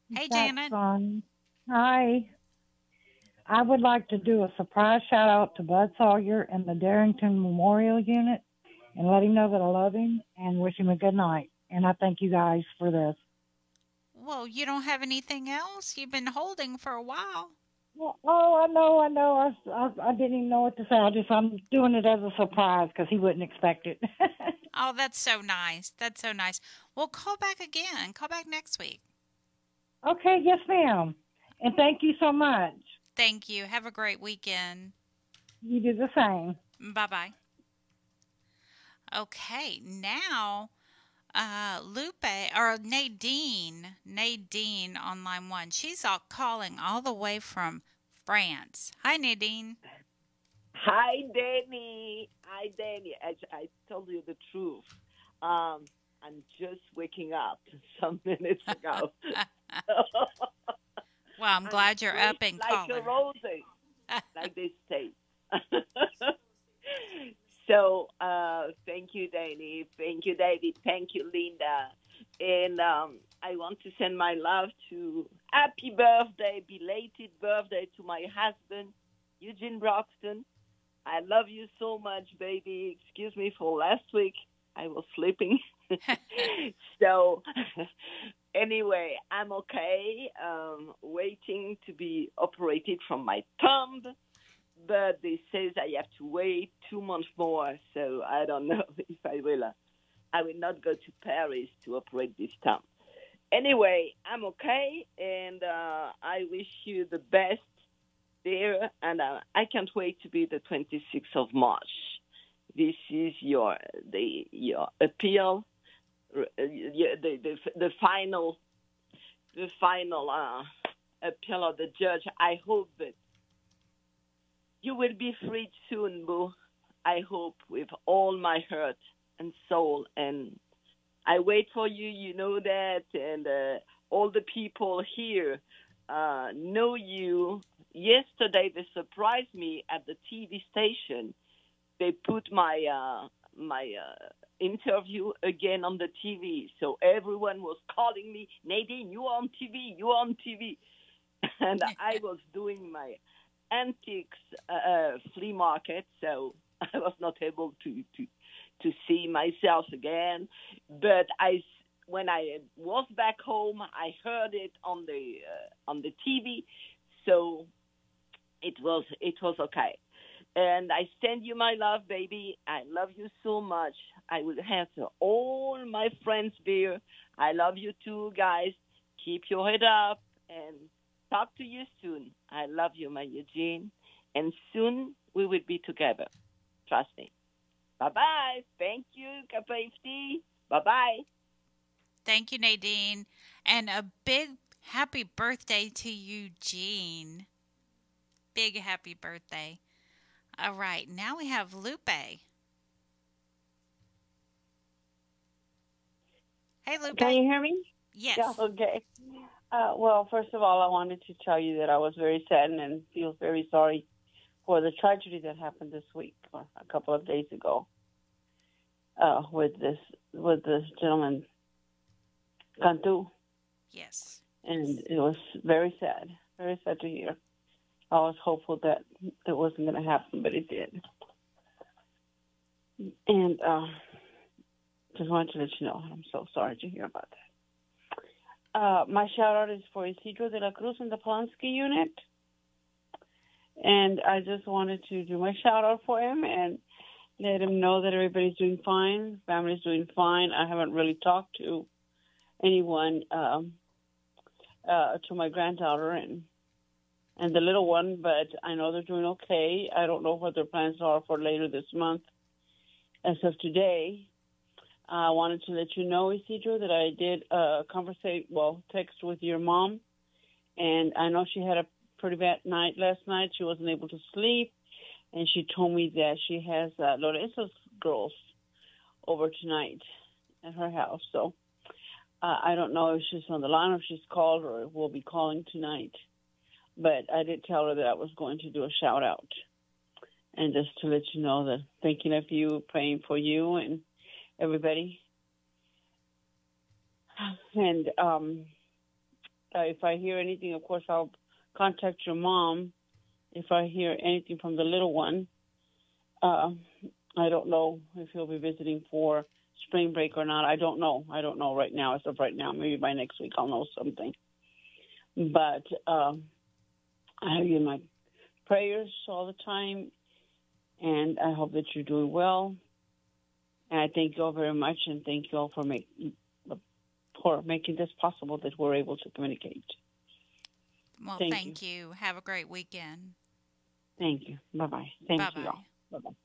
Hey, That's Janet. fun. Hi. I would like to do a surprise shout out to Bud Sawyer and the Darrington Memorial Unit and let him know that I love him and wish him a good night. And I thank you guys for this. Well, you don't have anything else? You've been holding for a while. Well, I know. I didn't even know what to say. I'm doing it as a surprise because he wouldn't expect it. Oh, that's so nice. That's so nice. Well, call back again. Call back next week. Okay, yes, ma'am. And thank you so much. Thank you. Have a great weekend. You do the same. Bye-bye. Okay, now Nadine on line 1. She's calling all the way from France. Hi, Nadine. Hi, Danny. I told you the truth. I'm just waking up some minutes ago. Well, I'm glad you're up and like calling. a rosy, like they say. So, thank you, Danny. Thank you, David. Thank you, Linda. And I want to send my love to happy birthday, belated birthday to my husband, Eugene Broxton. I love you so much, baby. Excuse me for last week. I was sleeping. So, anyway, I'm okay. Waiting to be operated from my thumb. But they says I have to wait 2 months more, so I don't know if I will. I will not go to Paris to operate this time. Anyway, I'm okay, and I wish you the best there, and I can't wait to be the 26th of March. This is your appeal, the final appeal of the judge. I hope that you will be freed soon, Boo. I hope with all my heart and soul, and I wait for you. You know that, and all the people here know you. Yesterday, they surprised me at the TV station. They put my interview again on the TV, so everyone was calling me, Nadine, you on TV, you on TV. And I was doing my antiques flea market, so I was not able to see myself again. But when I was back home, I heard it on the TV, so it was okay. And I send you my love, baby. I love you so much. I will have all my friends there. I love you too, guys. Keep your head up and talk to you soon. I love you, my Eugene. And soon we will be together. Trust me. Bye-bye. Thank you, KPFT. Bye-bye. Thank you, Nadine. And a big happy birthday to Eugene. Big happy birthday. All right, now we have Lupe. Hey, Lupe. Can you hear me? Yes. Yeah, okay. Well, first of all, I wanted to tell you that I was very saddened and feel very sorry for the tragedy that happened this week or a couple of days ago with this gentleman, Cantu. Yes. And it was very sad to hear. I was hopeful that it wasn't going to happen, but it did. And just wanted to let you know, I'm so sorry to hear about that. My shout-out is for Isidro de la Cruz in the Polanski unit. And I just wanted to do my shout-out for him and let him know that everybody's doing fine, family's doing fine. I haven't really talked to anyone, to my granddaughter and the little one, but I know they're doing okay. I don't know what their plans are for later this month. As of today, I wanted to let you know, Isidro, that I did text with your mom, and I know she had a pretty bad night last night. She wasn't able to sleep, and she told me that she has Lorenzo's girls over tonight at her house. So I don't know if she's on the line or if she's called or will be calling tonight. But I did tell her that I was going to do a shout-out. And just to let you know that thinking of you, praying for you and everybody. And if I hear anything, of course, I'll contact your mom. If I hear anything from the little one, I don't know if he'll be visiting for spring break or not. I don't know right now. As of right now, maybe by next week I'll know something. But I have you in my prayers all the time, and I hope that you're doing well. And I thank you all very much, and thank you all for making this possible that we're able to communicate. Well, thank you. Have a great weekend. Thank you. Bye-bye. Thank Bye-bye. you all. Bye-bye.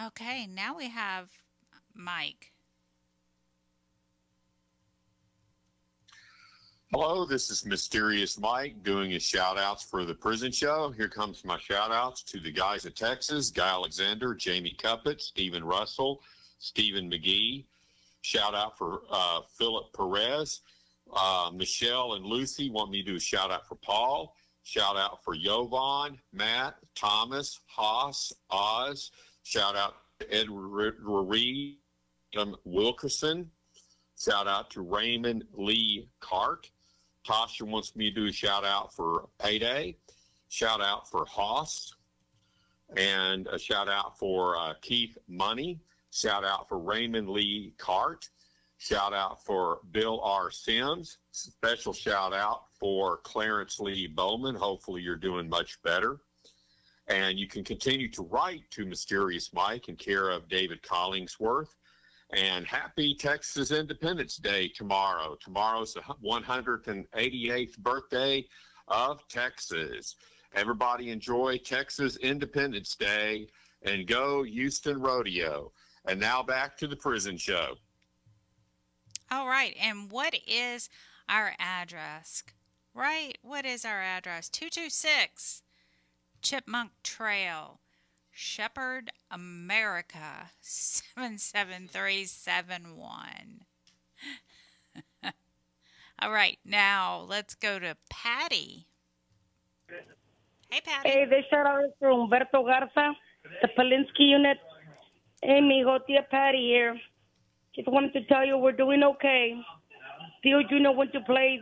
Okay, now we have Mike. Hello, this is Mysterious Mike doing his shout-outs for the prison show. Here comes my shout-outs to the guys at Texas, Guy Alexander, Jamie Cuppett, Stephen Russell, Stephen McGee. Shout-out for Philip Perez. Michelle and Lucy want me to do a shout-out for Paul. Shout-out for Jovan, Matt, Thomas, Haas, Oz. Shout-out to Edward Reed, Wilkerson. Shout-out to Raymond Lee Cart. Tasha wants me to do a shout-out for Payday, shout-out for Haas, and a shout-out for Keith Money, shout-out for Raymond Lee Cart, shout-out for Bill R. Sims, special shout-out for Clarence Lee Bowman. Hopefully you're doing much better. And you can continue to write to Mysterious Mike in care of David Collingsworth. And happy Texas Independence Day tomorrow. Tomorrow's the 188th birthday of Texas. Everybody enjoy Texas Independence Day and go Houston Rodeo. And now back to the prison show. All right. And what is our address? Right? What is our address? 226 Chipmunk Trail, Shepherd, America, 77371. All right. Now let's go to Patty. Hey, Patty. Hey, this shout out is for Humberto Garza, the Polinsky unit. Hey, mijo, Tia Patty here. Just wanted to tell you we're doing okay. Theo Jr. went to play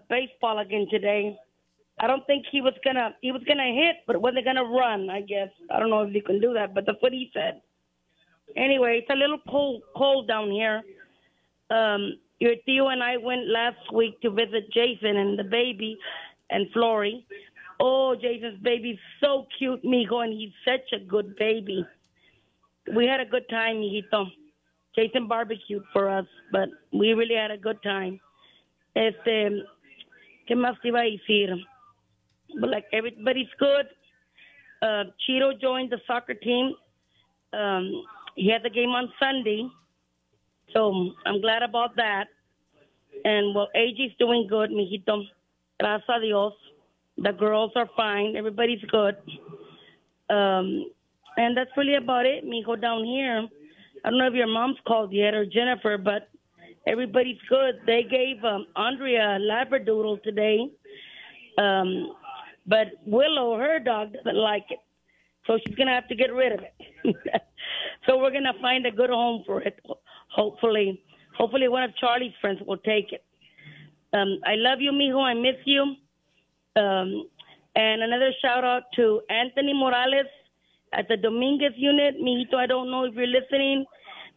baseball again today. I don't think he was gonna hit, but wasn't gonna run, I guess. I don't know if he can do that, but that's what he said. Anyway, it's a little cold down here. Your Theo and I went last week to visit Jason and the baby and Flory. Oh, Jason's baby's so cute, mijo, and he's such a good baby. We had a good time, mijito. Jason barbecued for us, but we really had a good time. ¿Qué más te iba a decir? But like everybody's good. Cheeto joined the soccer team. He had the game on Sunday, so I'm glad about that. And well, AJ's doing good, mijito. Gracias a Dios. The girls are fine. Everybody's good. And that's really about it, mijo, down here. I don't know if your mom's called yet or Jennifer, but everybody's good. They gave Andrea a Labradoodle today. But Willow, her dog, doesn't like it. So she's going to have to get rid of it. So we're going to find a good home for it, hopefully. Hopefully one of Charlie's friends will take it. I love you, mijo. I miss you. And another shout out to Anthony Morales at the Dominguez unit. Mijito, I don't know if you're listening,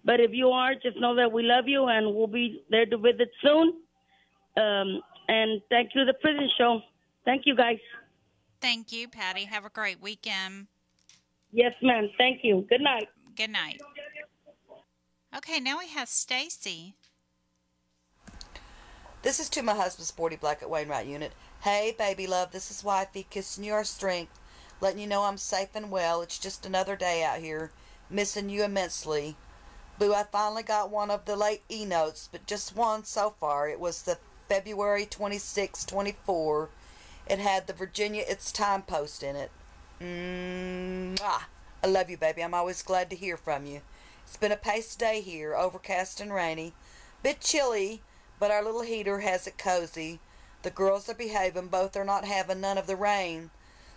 but if you are, just know that we love you and we'll be there to visit soon. And thank you to the prison show. Thank you, guys. Thank you, Patty. Have a great weekend. Yes, ma'am. Thank you. Good night. Good night. Okay, now we have Stacy. This is to my husband, Sporty Black at Wainwright Unit. Hey, baby love, this is Wifey, kissing your strength, letting you know I'm safe and well. It's just another day out here, missing you immensely. Boo, I finally got one of the late e-notes, but just one so far. It was the February 26, 24. It had the Virginia It's Time post in it. I love you, baby. I'm always glad to hear from you. It's been a pace day here, overcast and rainy. Bit chilly, but our little heater has it cozy. The girls are behaving. Both are not having none of the rain,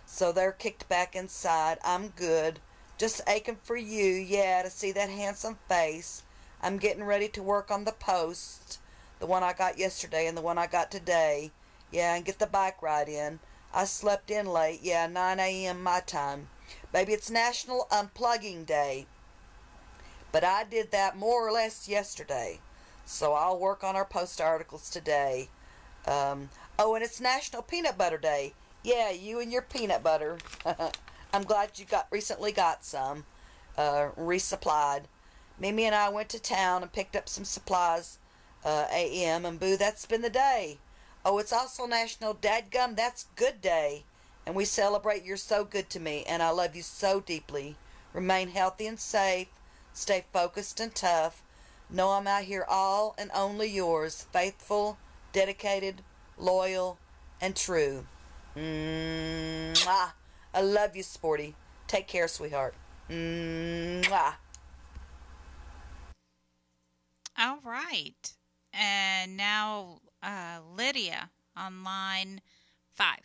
so they're kicked back inside. I'm good. Just aching for you, yeah, to see that handsome face. I'm getting ready to work on the post, the one I got yesterday and the one I got today. Yeah, and get the bike ride in. I slept in late, yeah, 9 a.m. my time. Baby, it's National Unplugging Day, but I did that more or less yesterday, so I'll work on our post articles today. Oh, and it's National Peanut Butter Day. Yeah, you and your peanut butter. I'm glad you recently got some resupplied. Mimi and I went to town and picked up some supplies a.m. and boo, that's been the day. Oh, it's also National Dadgum That's Good Day, and we celebrate you're so good to me, and I love you so deeply. Remain healthy and safe. Stay focused and tough. Know I'm out here all and only yours, faithful, dedicated, loyal, and true. Mwah. I love you, Sporty. Take care, sweetheart. Mwah. All right. And now Lydia on line 5.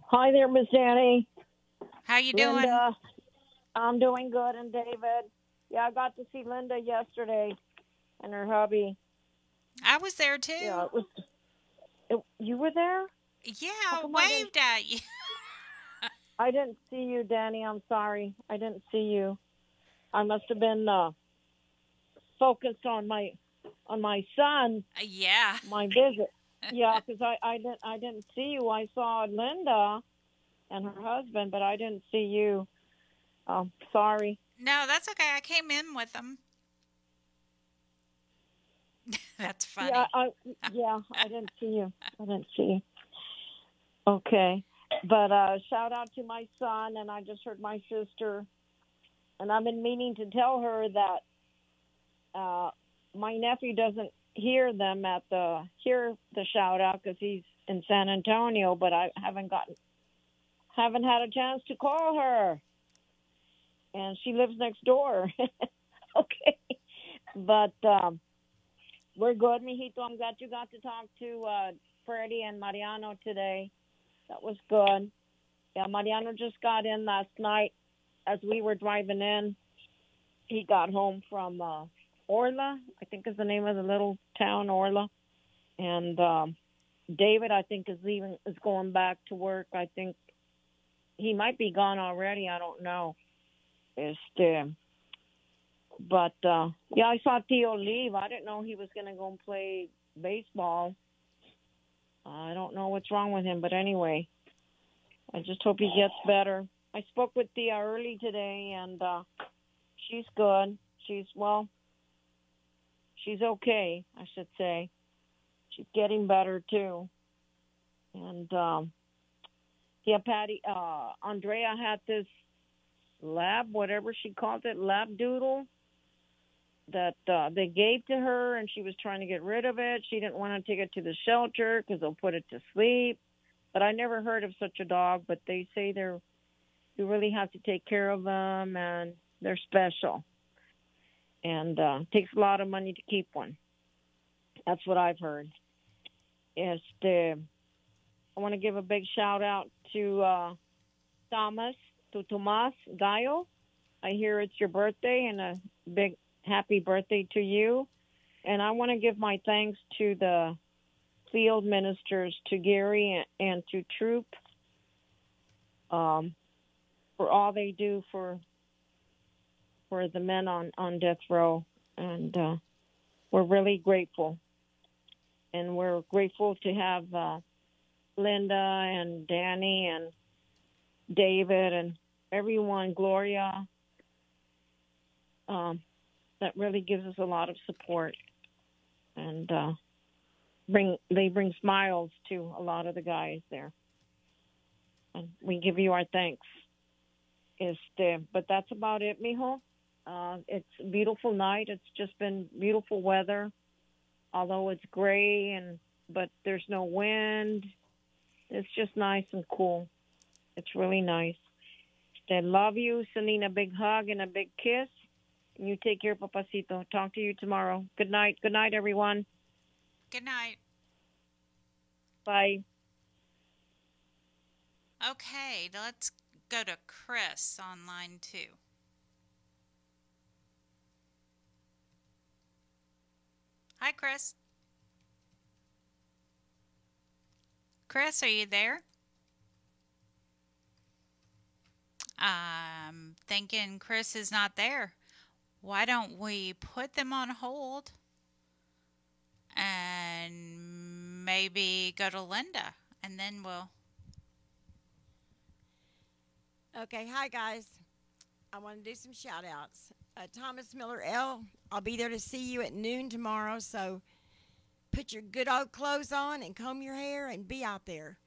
Hi there, Miss Danny. How you Linda, doing? I'm doing good, and David. Yeah, I got to see Linda yesterday and her hubby. I was there too. Yeah, you were there? Yeah, I waved at you. I didn't see you, Danny. I'm sorry. I didn't see you. I must have been focused on my son. Yeah. My visit. Yeah, because I didn't see you. I saw Linda and her husband, but I didn't see you. Sorry. No, that's okay. I came in with them. That's funny. Yeah, I didn't see you. I didn't see you. Okay. But shout out to my son, and I just heard my sister, and I've been meaning to tell her that my nephew doesn't hear the shout out because he's in San Antonio, but I haven't had a chance to call her, and she lives next door. Okay, but we're good, mijito. I'm glad you got to talk to Freddie and Mariano today. That was good. Yeah, Mariano just got in last night as we were driving in. He got home from Orla, I think is the name of the little town, Orla. And David, I think, is going back to work. I think he might be gone already. I don't know. But yeah, I saw Theo leave. I didn't know he was going to go and play baseball. I don't know what's wrong with him, but anyway, I just hope he gets better. I spoke with Thea early today, and she's good. She's okay, I should say. She's getting better, too. And, yeah, Patty, Andrea had this lab, whatever she called it, lab doodle, that they gave to her, and she was trying to get rid of it. She didn't want to take it to the shelter because they'll put it to sleep. But I never heard of such a dog, but they say you really have to take care of them, and they're special. And it takes a lot of money to keep one. That's what I've heard. I want to give a big shout out to Tomas Gallo. I hear it's your birthday, and a big happy birthday to you. And I want to give my thanks to the field ministers, to Gary and to Troop, for all they do for the men on death row. And we're really grateful. And we're grateful to have Linda and Danny and David and everyone, Gloria, that really gives us a lot of support, and they bring smiles to a lot of the guys there, and we give you our thanks. But that's about it, mijo. It's a beautiful night. It's just been beautiful weather, although it's gray but there's no wind. It's just nice and cool. It's really nice. I love you. Sending a big hug and a big kiss. And you take care, Papacito. Talk to you tomorrow. Good night. Good night, everyone. Good night. Bye. Okay, let's go to Chris on line 2. Hi, Chris. Chris, are you there? I'm thinking Chris is not there. Why don't we put them on hold and maybe go to Linda, and then we'll... Okay, hi guys. I want to do some shout outs. Thomas Miller L., I'll be there to see you at noon tomorrow, so put your good old clothes on and comb your hair and be out there.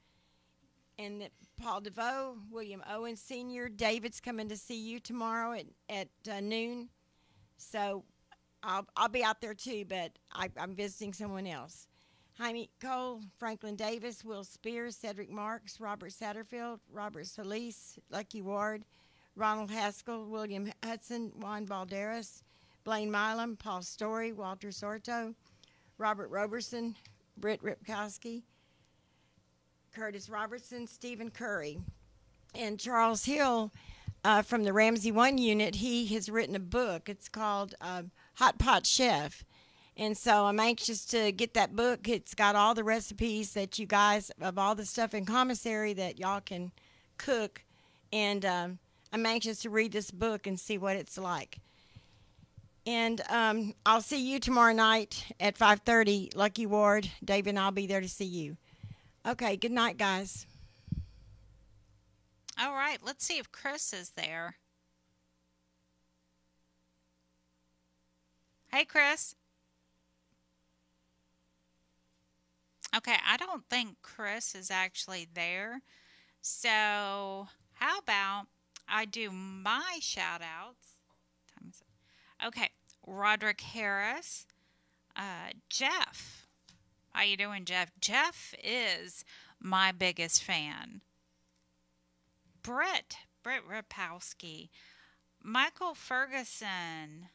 And Paul DeVoe, William Owen Sr., David's coming to see you tomorrow at noon. So I'll be out there too, but I'm visiting someone else. Jaime Cole, Franklin Davis, Will Spears, Cedric Marks, Robert Satterfield, Robert Solis, Lucky Ward, Ronald Haskell, William Hudson, Juan Balderas, Blaine Milam, Paul Story, Walter Sorto, Robert Roberson, Britt Ripkowski, Curtis Robertson, Stephen Curry, and Charles Hill from the Ramsey 1 unit. He has written a book. It's called Hot Pot Chef. And so I'm anxious to get that book. It's got all the recipes that you guys, of all the stuff in commissary that y'all can cook. And I'm anxious to read this book and see what it's like. And I'll see you tomorrow night at 5:30, Lucky Ward. David and I'll be there to see you. Okay, good night, guys. All right, let's see if Chris is there. Hey, Chris. Okay, I don't think Chris is actually there. So, how about I do my shout outs? Okay, Roderick Harris, Jeff. How you doing, Jeff? Jeff is my biggest fan. Britt Rapowski, Michael Ferguson,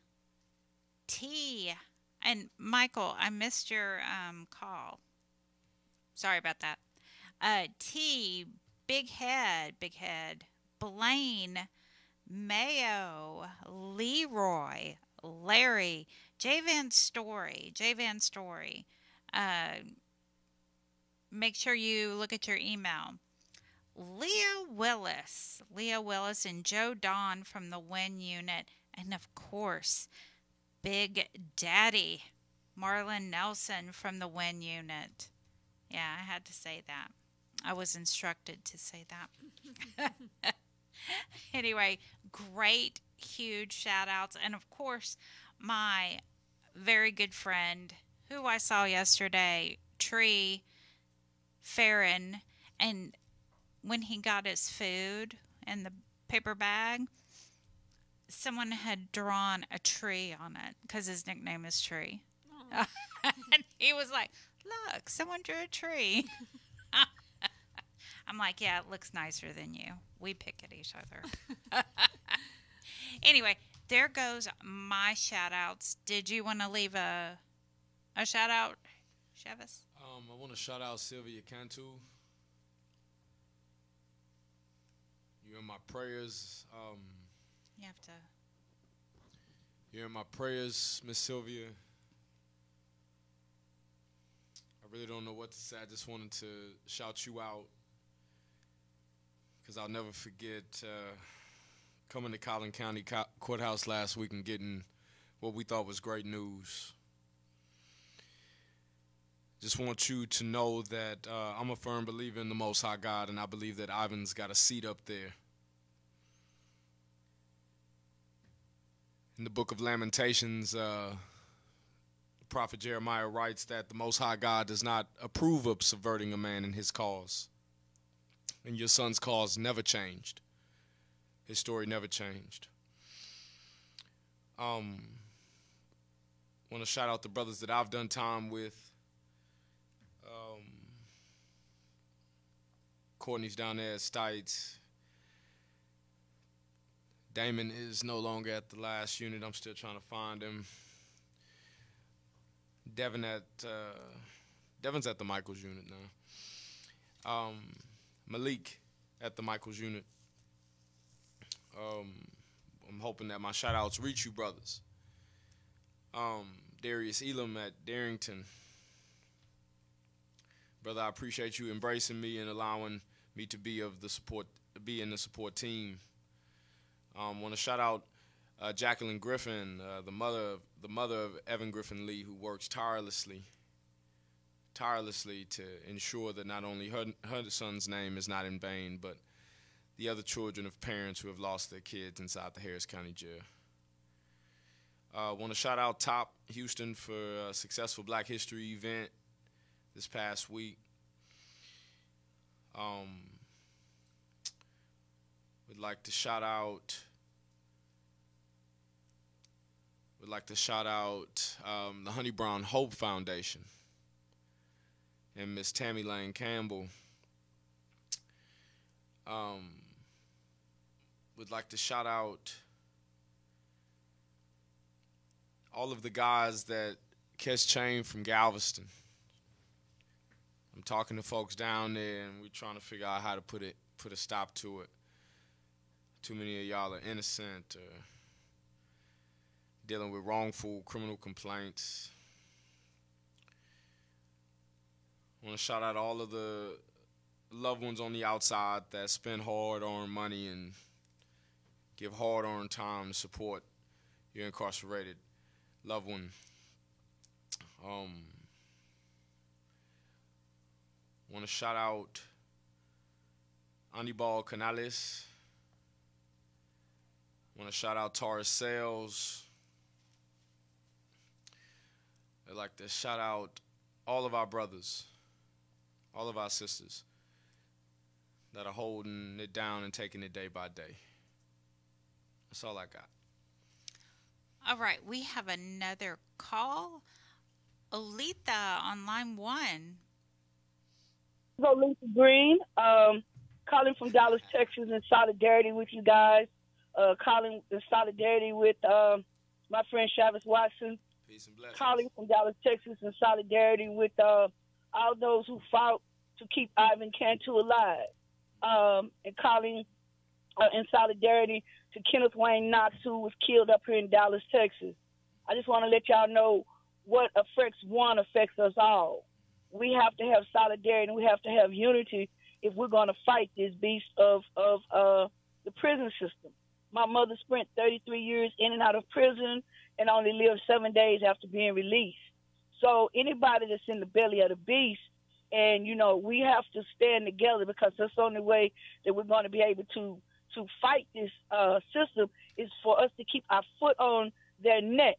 T. And Michael, I missed your call. Sorry about that. T, Big Head, Blaine, Mayo, Leroy, Larry, J Van Story. Make sure you look at your email. Leah Willis, and Joe Don from the WIN unit, and of course, Big Daddy, Marlon Nelson from the WIN unit. Yeah, I had to say that. I was instructed to say that. Anyway, great, huge shout outs. And of course, my very good friend who I saw yesterday, Tree Farron, and when he got his food in the paper bag, someone had drawn a tree on it because his nickname is Tree. And he was like, look, someone drew a tree. I'm like, yeah, it looks nicer than you. We pick at each other. Anyway, there goes my shout outs. Did you want to leave a shout out, Chevis? I want to shout out Sylvia Cantu. You're in my prayers. You have to. You're in my prayers, Miss Sylvia. I really don't know what to say. I just wanted to shout you out because I'll never forget coming to Collin County Courthouse last week and getting what we thought was great news. Just want you to know that I'm a firm believer in the Most High God, and I believe that Ivan's got a seat up there. In the book of Lamentations, the prophet Jeremiah writes that the Most High God does not approve of subverting a man in his cause. And your son's cause never changed. His story never changed. Want to shout out the brothers that I've done time with. Courtney's down there at Stites. Damon is no longer at the last unit. I'm still trying to find him. Devin's at the Michaels unit now. Malik at the Michaels unit. I'm hoping that my shout-outs reach you, brothers. Darius Elam at Darrington. Brother, I appreciate you embracing me and allowing me to be in the support team. Want to shout out Jacqueline Griffin, the mother of Evan Griffin Lee, who works tirelessly to ensure that not only her son's name is not in vain, but the other children of parents who have lost their kids inside the Harris County Jail. Want to shout out Top Houston for a successful Black History event this past week. Would like to shout out the Honey Brown Hope Foundation and Miss Tammy Lane Campbell. Would like to shout out all of the guys that catch chain from Galveston. I'm talking to folks down there, and we're trying to figure out how to put a stop to it. Too many of y'all are innocent or dealing with wrongful criminal complaints. I want to shout out all of the loved ones on the outside that spend hard-earned money and give hard-earned time to support your incarcerated loved one. Want to shout out Anibal Canales. Want to shout out Taurus Sales. I'd like to shout out all of our brothers all of our sisters that are holding it down and taking it day by day. That's all I got. All right, we have another call. Olitha on line 1. Lisa Green, calling from Dallas, Texas, in solidarity with you guys. Calling in solidarity with my friend Travis Watson. Peace and blessings. Calling from Dallas, Texas, in solidarity with all those who fought to keep Ivan Cantu alive. And calling in solidarity to Kenneth Wayne Knox, who was killed up here in Dallas, Texas. I just want to let y'all know what affects one affects us all. We have to have solidarity and we have to have unity if we're going to fight this beast of the prison system. My mother spent 33 years in and out of prison and only lived 7 days after being released. So anybody that's in the belly of the beast, and, you know, we have to stand together because that's the only way that we're going to be able to fight this system is for us to keep our foot on their neck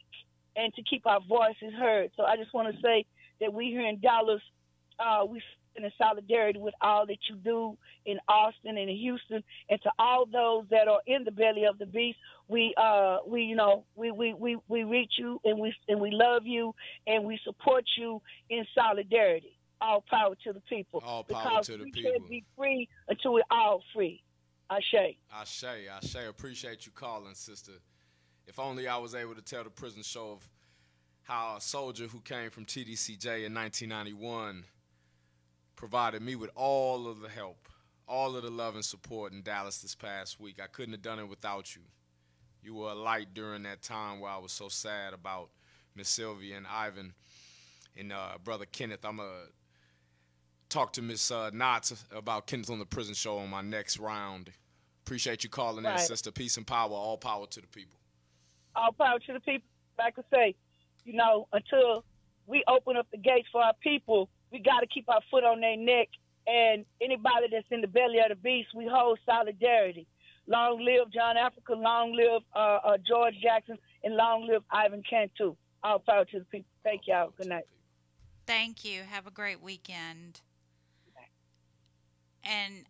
and to keep our voices heard. So I just want to say that we here in Dallas, we stand in solidarity with all that you do in Austin and in Houston, and to all those that are in the belly of the beast, we reach you and we love you and we support you in solidarity. All power to the people. All power because to the we people. can't be free until we're all free. Ashe. Ashe. Appreciate you calling, sister. If only I was able to tell the prison show of how a soldier who came from TDCJ in 1991 provided me with all of the help, all of the love and support in Dallas this past week. I couldn't have done it without you. You were a light during that time where I was so sad about Miss Sylvia and Ivan and Brother Kenneth. I'm going to talk to Miss Knotts about Kenneth on the prison show on my next round. Appreciate you calling in, sister. Peace and power. All power to the people. All power to the people. Like I say, you know, until we open up the gates for our people, we got to keep our foot on their neck. And anybody that's in the belly of the beast, we hold solidarity. Long live John Africa, long live George Jackson, and long live Ivan Cantu. All power to the people. Thank y'all. Good night. Thank you. Have a great weekend. And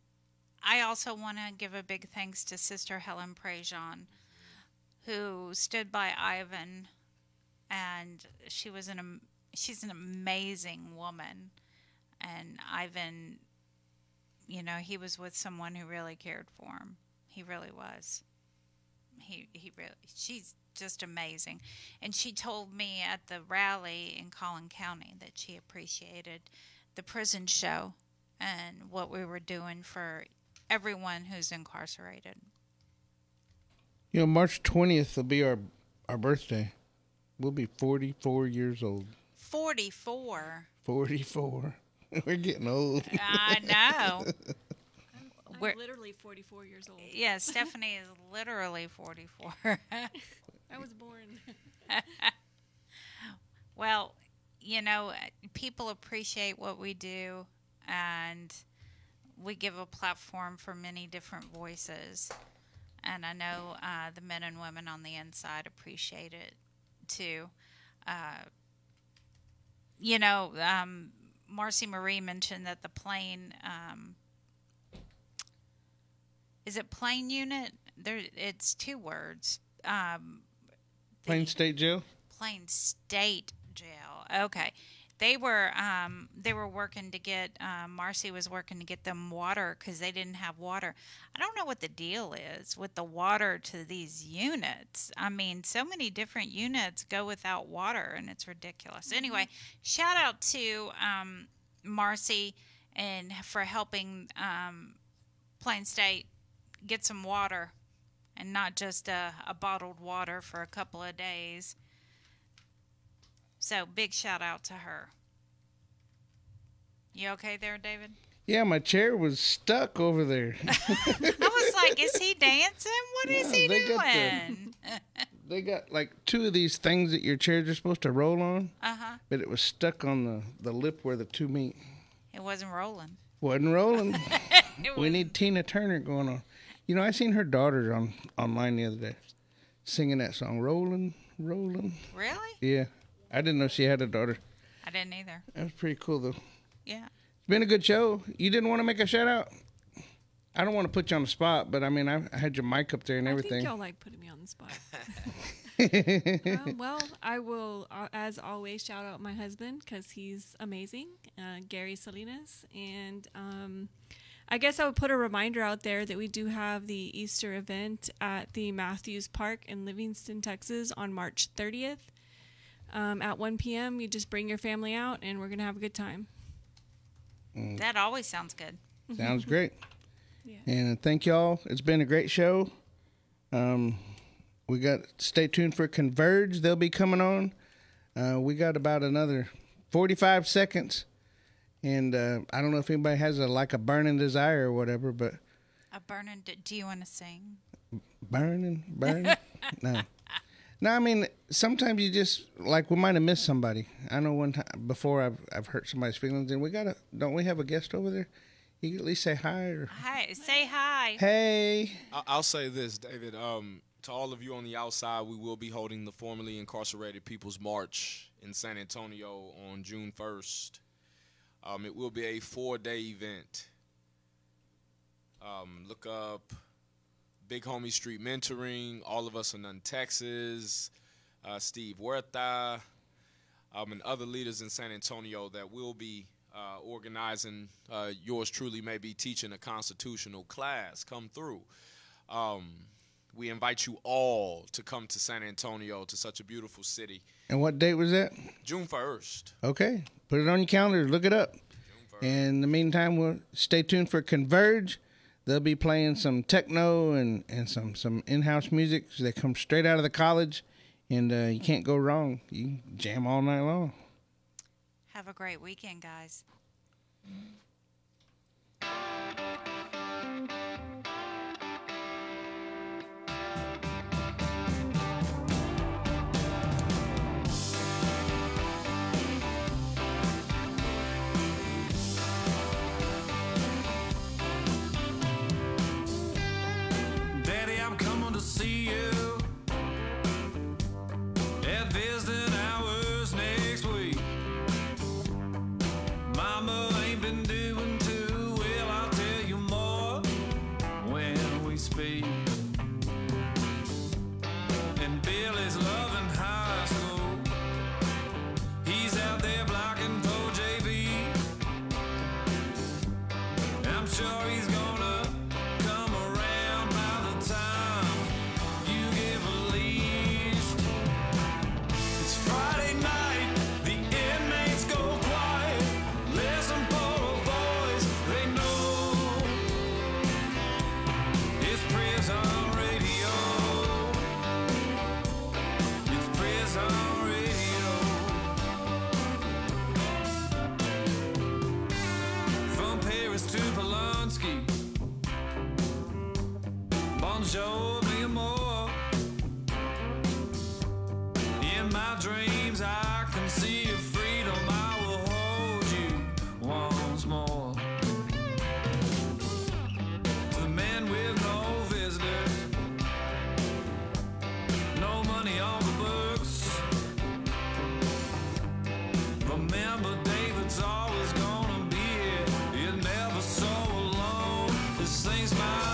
I also want to give a big thanks to Sister Helen Prejean, who stood by Ivan, and she's an amazing woman. And Ivan, you know, he was with someone who really cared for him. He really was. She's just amazing. And she told me at the rally in Collin County that she appreciated the prison show and what we were doing for everyone who's incarcerated. You know, March 20th will be our birthday. We'll be 44 years old. 44. 44. We're getting old. I know. I'm literally 44 years old. Yeah, Stephanie is literally 44. I was born. Well, you know, people appreciate what we do, and we give a platform for many different voices. And I know the men and women on the inside appreciate it, too. You know, Marcy Marie mentioned that the plane... is it plane unit? It's two words. Plain State Jail? Plain State Jail. Okay. They were working to get, Marcy was working to get them water because they didn't have water. I don't know what the deal is with the water to these units. I mean, so many different units go without water, and it's ridiculous. Anyway, shout out to Marcy and for helping Plain State get some water and not just a bottled water for a couple of days. So big shout out to her. You okay there, David? Yeah, my chair was stuck over there. I was like, is he dancing? What is he doing? They got like two of these things that your chairs are supposed to roll on. Uh-huh. But it was stuck on the lip where the two meet. It wasn't rolling. Wasn't rolling. We need Tina Turner going on. You know, I seen her daughter online the other day singing that song, Rolling, Rolling. Really? Yeah. I didn't know she had a daughter. I didn't either. That was pretty cool, though. Yeah. It's been a good show. You didn't want to make a shout out? I don't want to put you on the spot, but I mean, I had your mic up there and everything. I think y'all like putting me on the spot. Well, I will, as always, shout out my husband because he's amazing, Gary Salinas. And I guess I would put a reminder out there that we do have the Easter event at the Matthews Park in Livingston, Texas on March 30th at 1 p.m. You just bring your family out and we're going to have a good time. That always sounds good. Sounds great. Yeah. And thank y'all. It's been a great show. We got, stay tuned for Converge. They'll be coming on. We got about another 45 seconds. And I don't know if anybody has a burning desire or whatever, but. A burning, do you want to sing? Burning? No. No, I mean, sometimes you just, like, we might have missed somebody. I know one time before I've hurt somebody's feelings, and don't we have a guest over there? You can at least say hi. Or... Hi, say hi. Hey. I'll say this, David. To all of you on the outside, we will be holding the formerly incarcerated People's March in San Antonio on June 1st. It will be a 4-day event. Look up Big Homie Street Mentoring, All of Us in None, Texas, Steve Huerta, and other leaders in San Antonio that will be organizing. Yours truly may be teaching a constitutional class. Come through. We invite you all to come to San Antonio, to such a beautiful city. And what date was that? June 1st. Okay. Put it on your calendar. Look it up. And in the meantime, we'll stay tuned for Converge. They'll be playing some techno and some in-house music. So they come straight out of the college, and you can't go wrong. You jam all night long. Have a great weekend, guys. Daddy, I'm coming to see you at visiting hours next week. Mama ain't been doing too well, I'll tell you more when we speak. And Billy's loving high school. He's out there blocking for JV. I'm sure he's gonna come around by the time you give a least. It's Friday night, the inmates go quiet. Listen for a voice they know. It's prison radio. It's prison radio. From Paris to Polanski. Bonjour, mi amor. In my dreams, I can see your freedom. I will hold you once more. To the men with no visitors, no money on the books. Remember, David's always gonna be here. You're never so alone. This thing's my